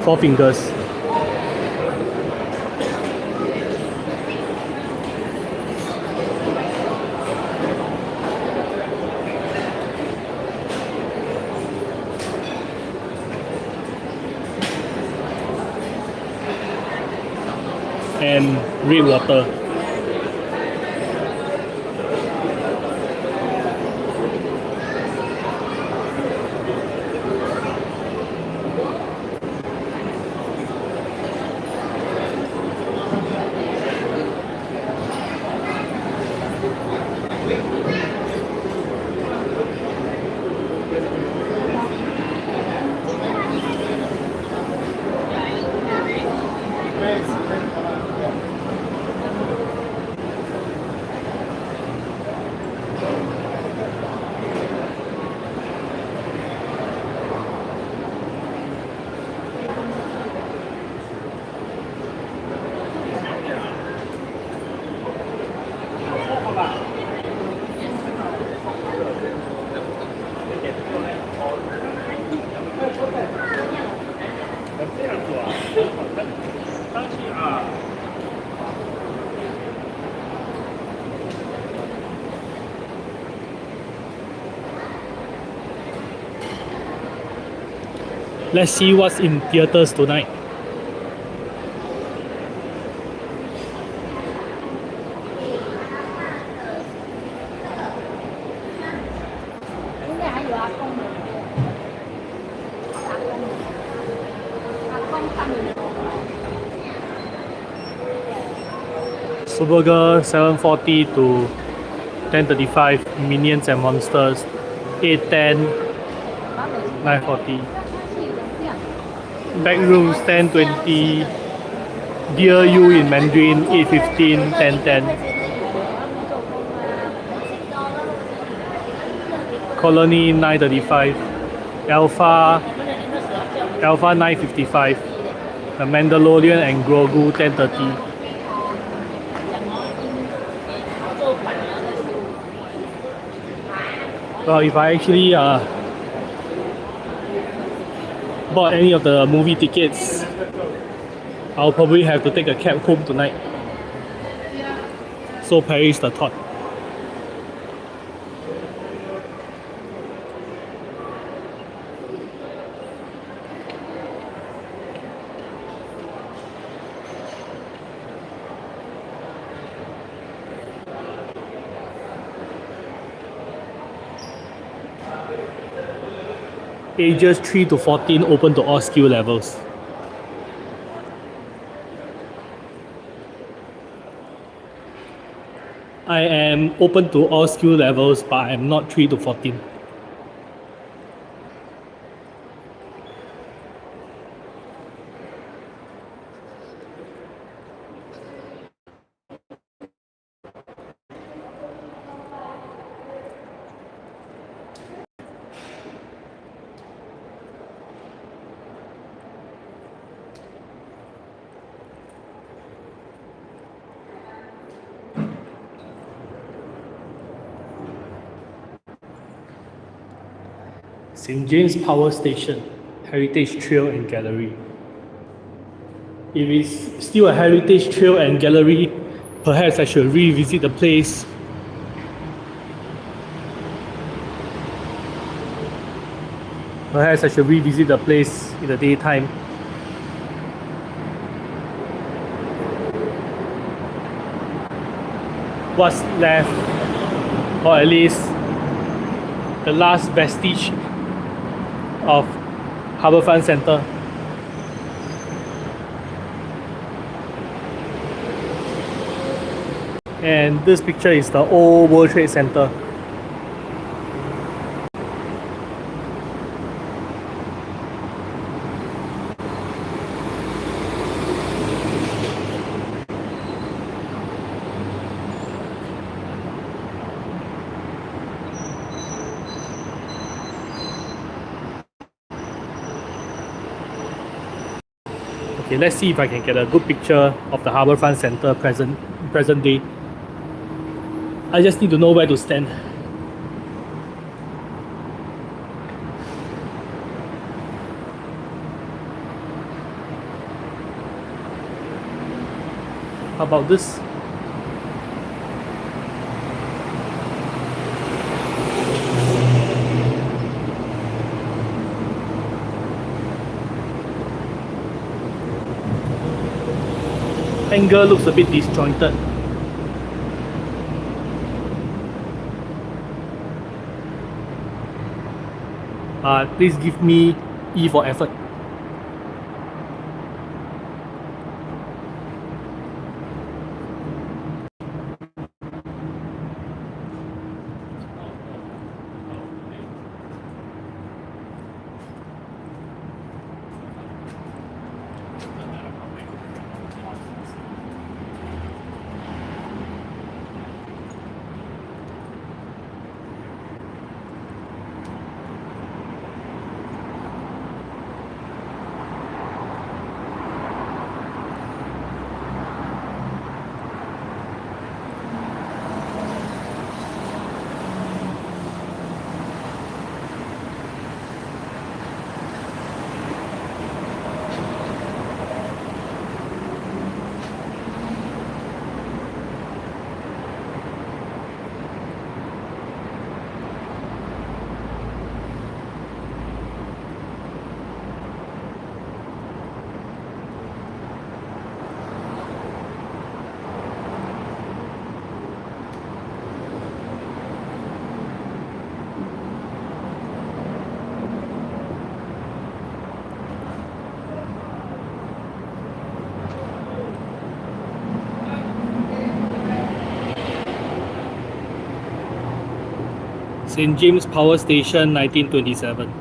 Four Fingers. And Red Water. Let's see what's in theaters tonight. Supergirl 7:40 to 10:35, Minions and Monsters 8:10, 9:40. Backrooms 10:20, Dear You in Mandarin 8:15, 10:10. Colony 9:35, Alpha 9:55, The Mandalorian and Grogu 10:30. Well, if I actually bought any of the movie tickets, I'll probably have to take a cab home tonight. So perish the thought. Ages 3 to 14 open to all skill levels. I am open to all skill levels, but I'm not 3 to 14. St. James Power Station, Heritage Trail and Gallery. If it's still a heritage trail and gallery, perhaps I should revisit the place. Perhaps I should revisit the place in the daytime. What's left, or at least the last vestige of Harbourfront Centre. And this picture is the old World Trade Center. Okay, let's see if I can get a good picture of the Harbourfront Centre present day. I just need to know where to stand. How about this? Angle looks a bit disjointed. Please give me E for effort. St. James Power Station, 1927.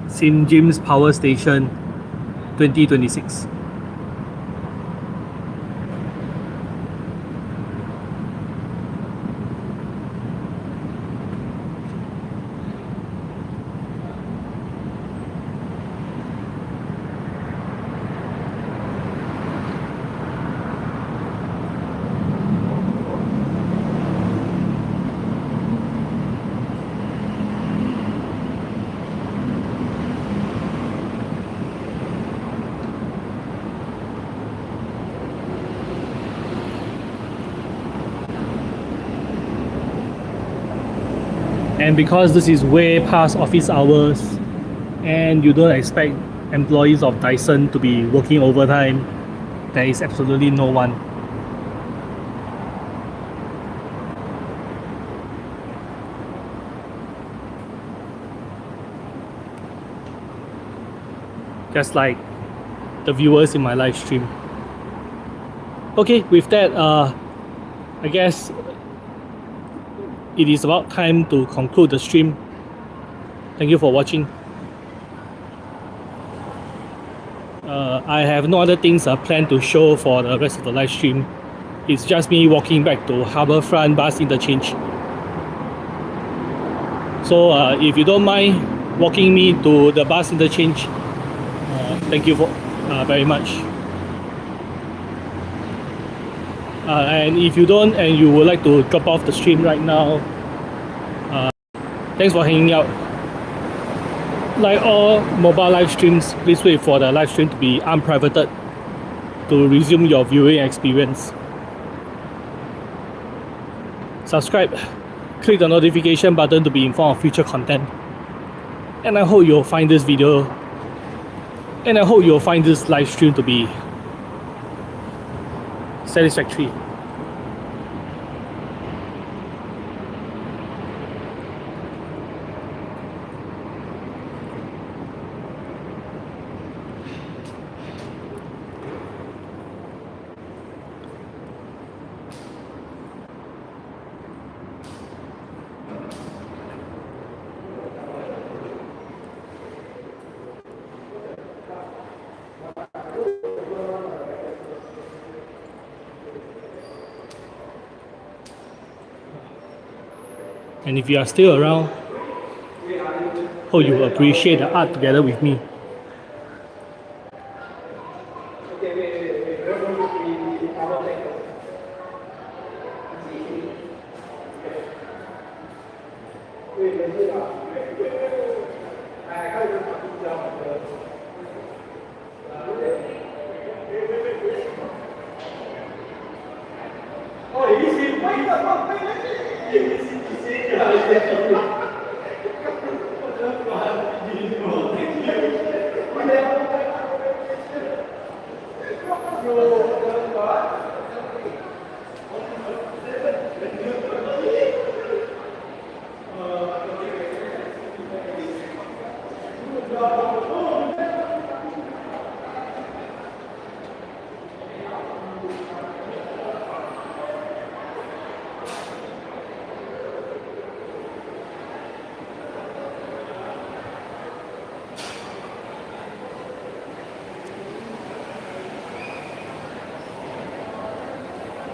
St. James Power Station, 2026. And because this is way past office hours and you don't expect employees of Dyson to be working overtime, there is absolutely no one. Just like the viewers in my live stream. Okay, with that, I guess it is about time to conclude the stream. Thank you for watching. I have no other things planned to show for the rest of the live stream. It's just me walking back to Harbourfront bus interchange. So if you don't mind walking me to the bus interchange, thank you for very much. And if you don't and you would like to drop off the stream right now, thanks for hanging out. Like all mobile live streams, please wait for the live stream to be unprivated to resume your viewing experience. Subscribe, click the notification button to be informed of future content. And I hope you'll find this video, and I hope you'll find this live stream to be satisfactory. And if you are still around, hope you will appreciate the art together with me.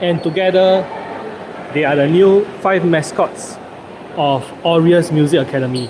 And together, they are the new 5 mascots of Aureus Music Academy.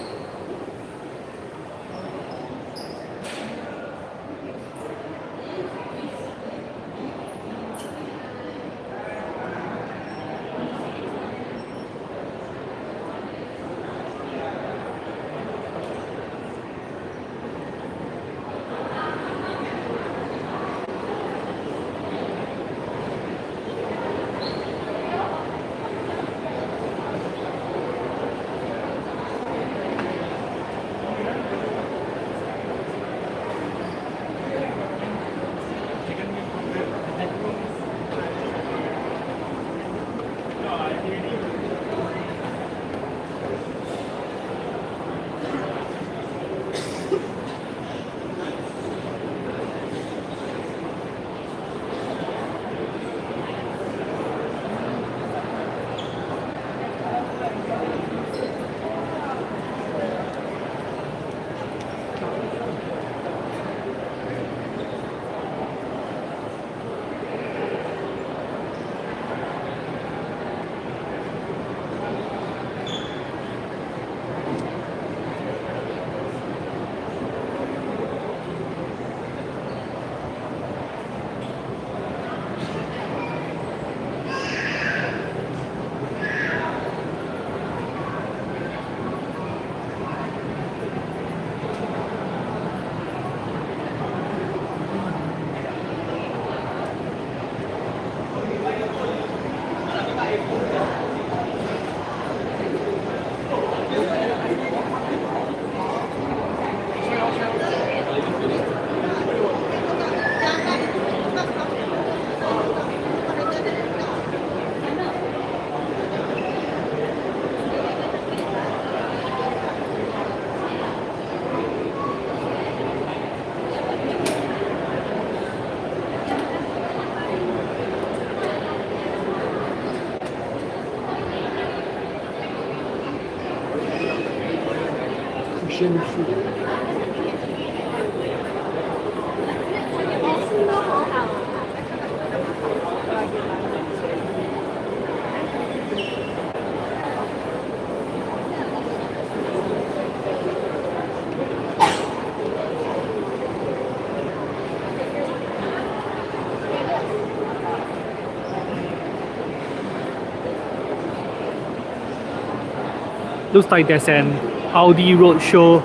Looks like there's an Audi roadshow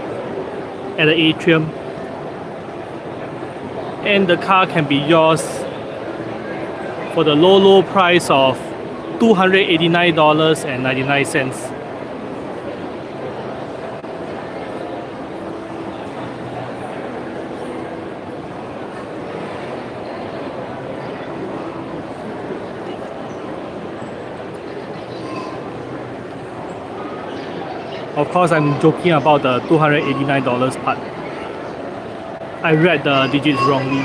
at the atrium, and the car can be yours for the low price of $289.99. Of course, I'm joking about the $289 part. I read the digits wrongly.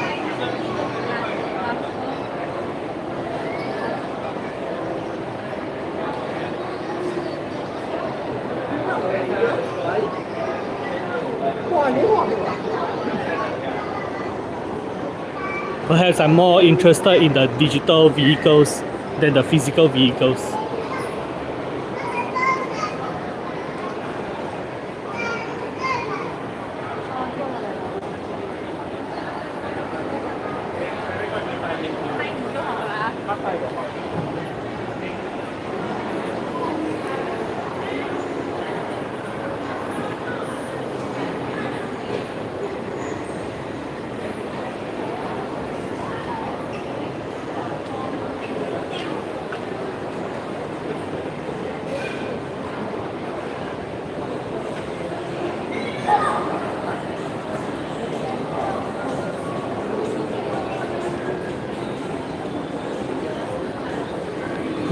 Perhaps I'm more interested in the digital vehicles than the physical vehicles.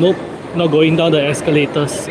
Nope, not going down the escalators.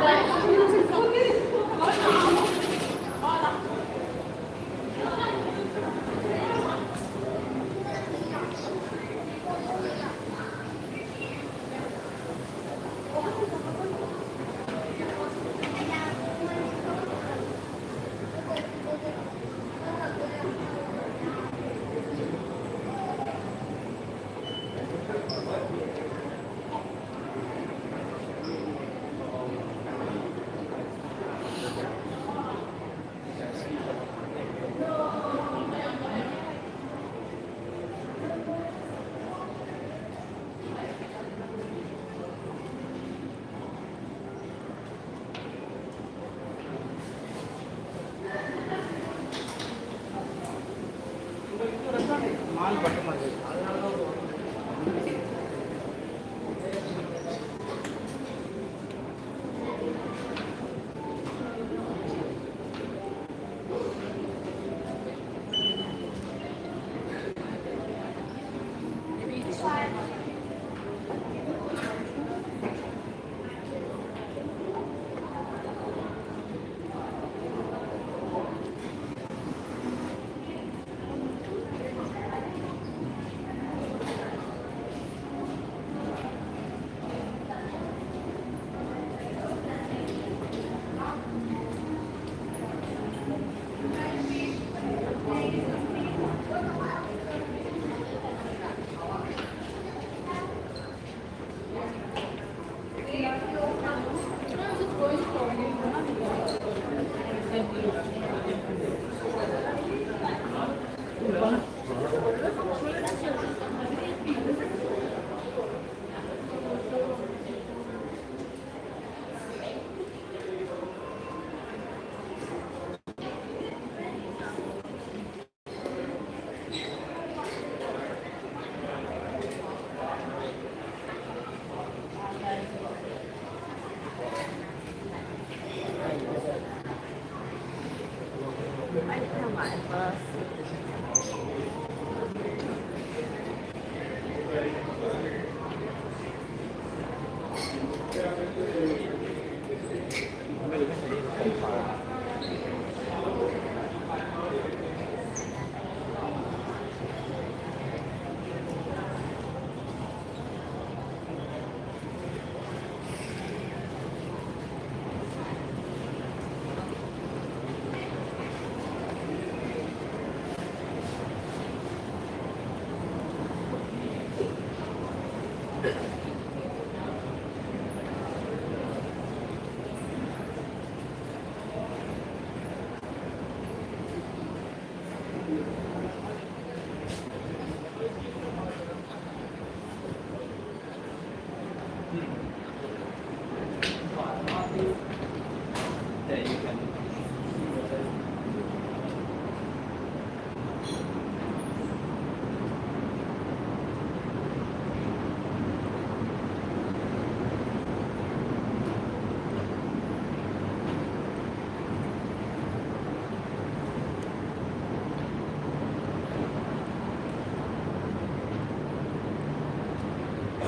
对，2楼0220。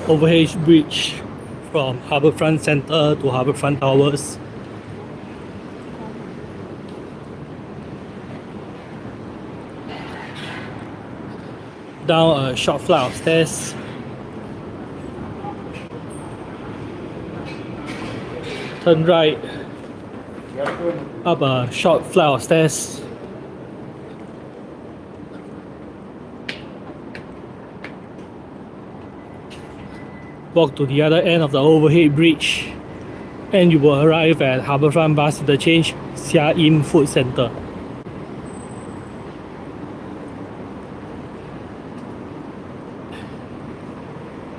Overhead bridge from Harbourfront Centre to Harbourfront Towers. down a short flight of stairs. Turn right, up a short flight of stairs. Walk to the other end of the overhead bridge, and you will arrive at Harbourfront Bus Interchange, Xia Yin Food Centre.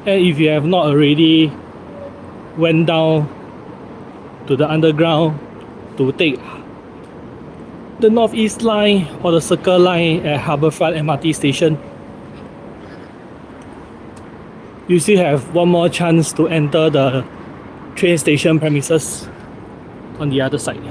And if you have not already went down to the underground to take the Northeast Line or the Circle Line at Harbourfront MRT station, you still have one more chance to enter the train station premises on the other side.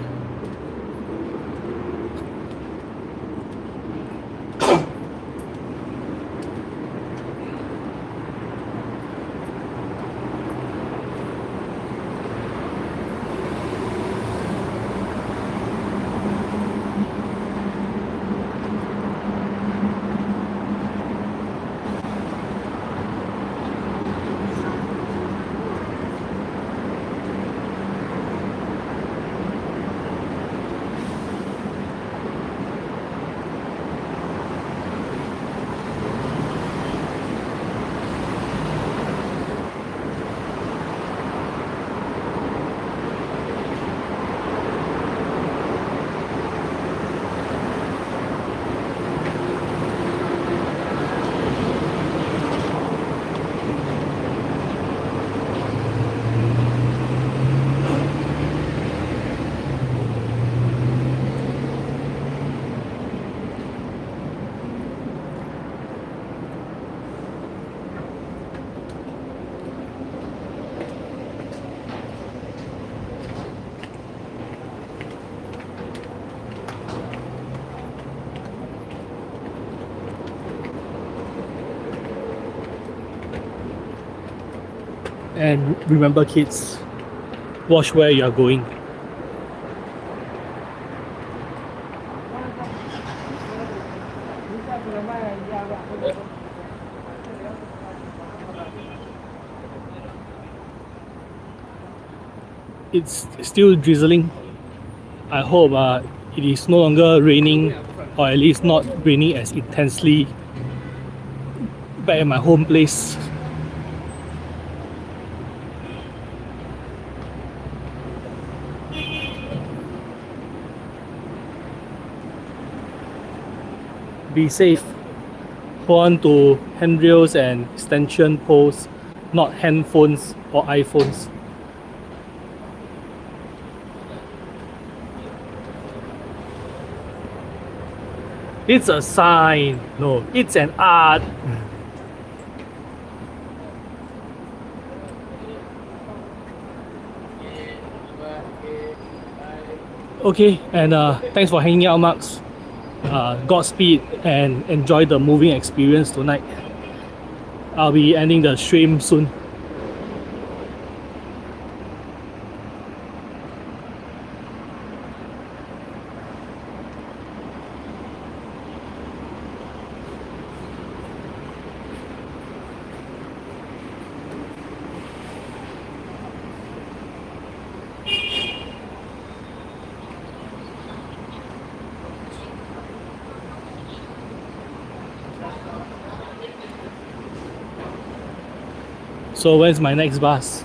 And remember, kids, watch where you are going. It's still drizzling. I hope it is no longer raining, or at least not raining as intensely back at my home place. Be safe. Hold on to handrails and extension poles, not handphones or iPhones. It's a sign. No, it's an art. Okay, and thanks for hanging out, Max. Godspeed and enjoy the moving experience tonight. I'll be ending the stream soon. So when's my next bus?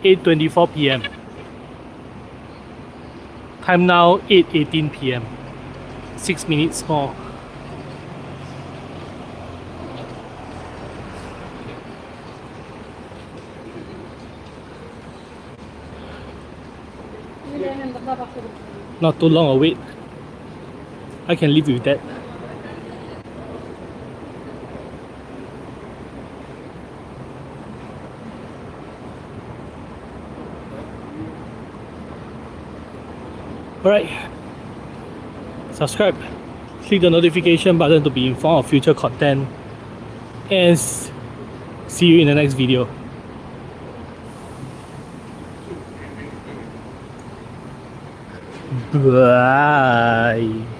(8:24 p.m.) Time now 8:18 p.m. 6 minutes more. Not too long a wait. I can live with that. Alright. Subscribe. Click the notification button to be informed of future content. And see you in the next video. Bye.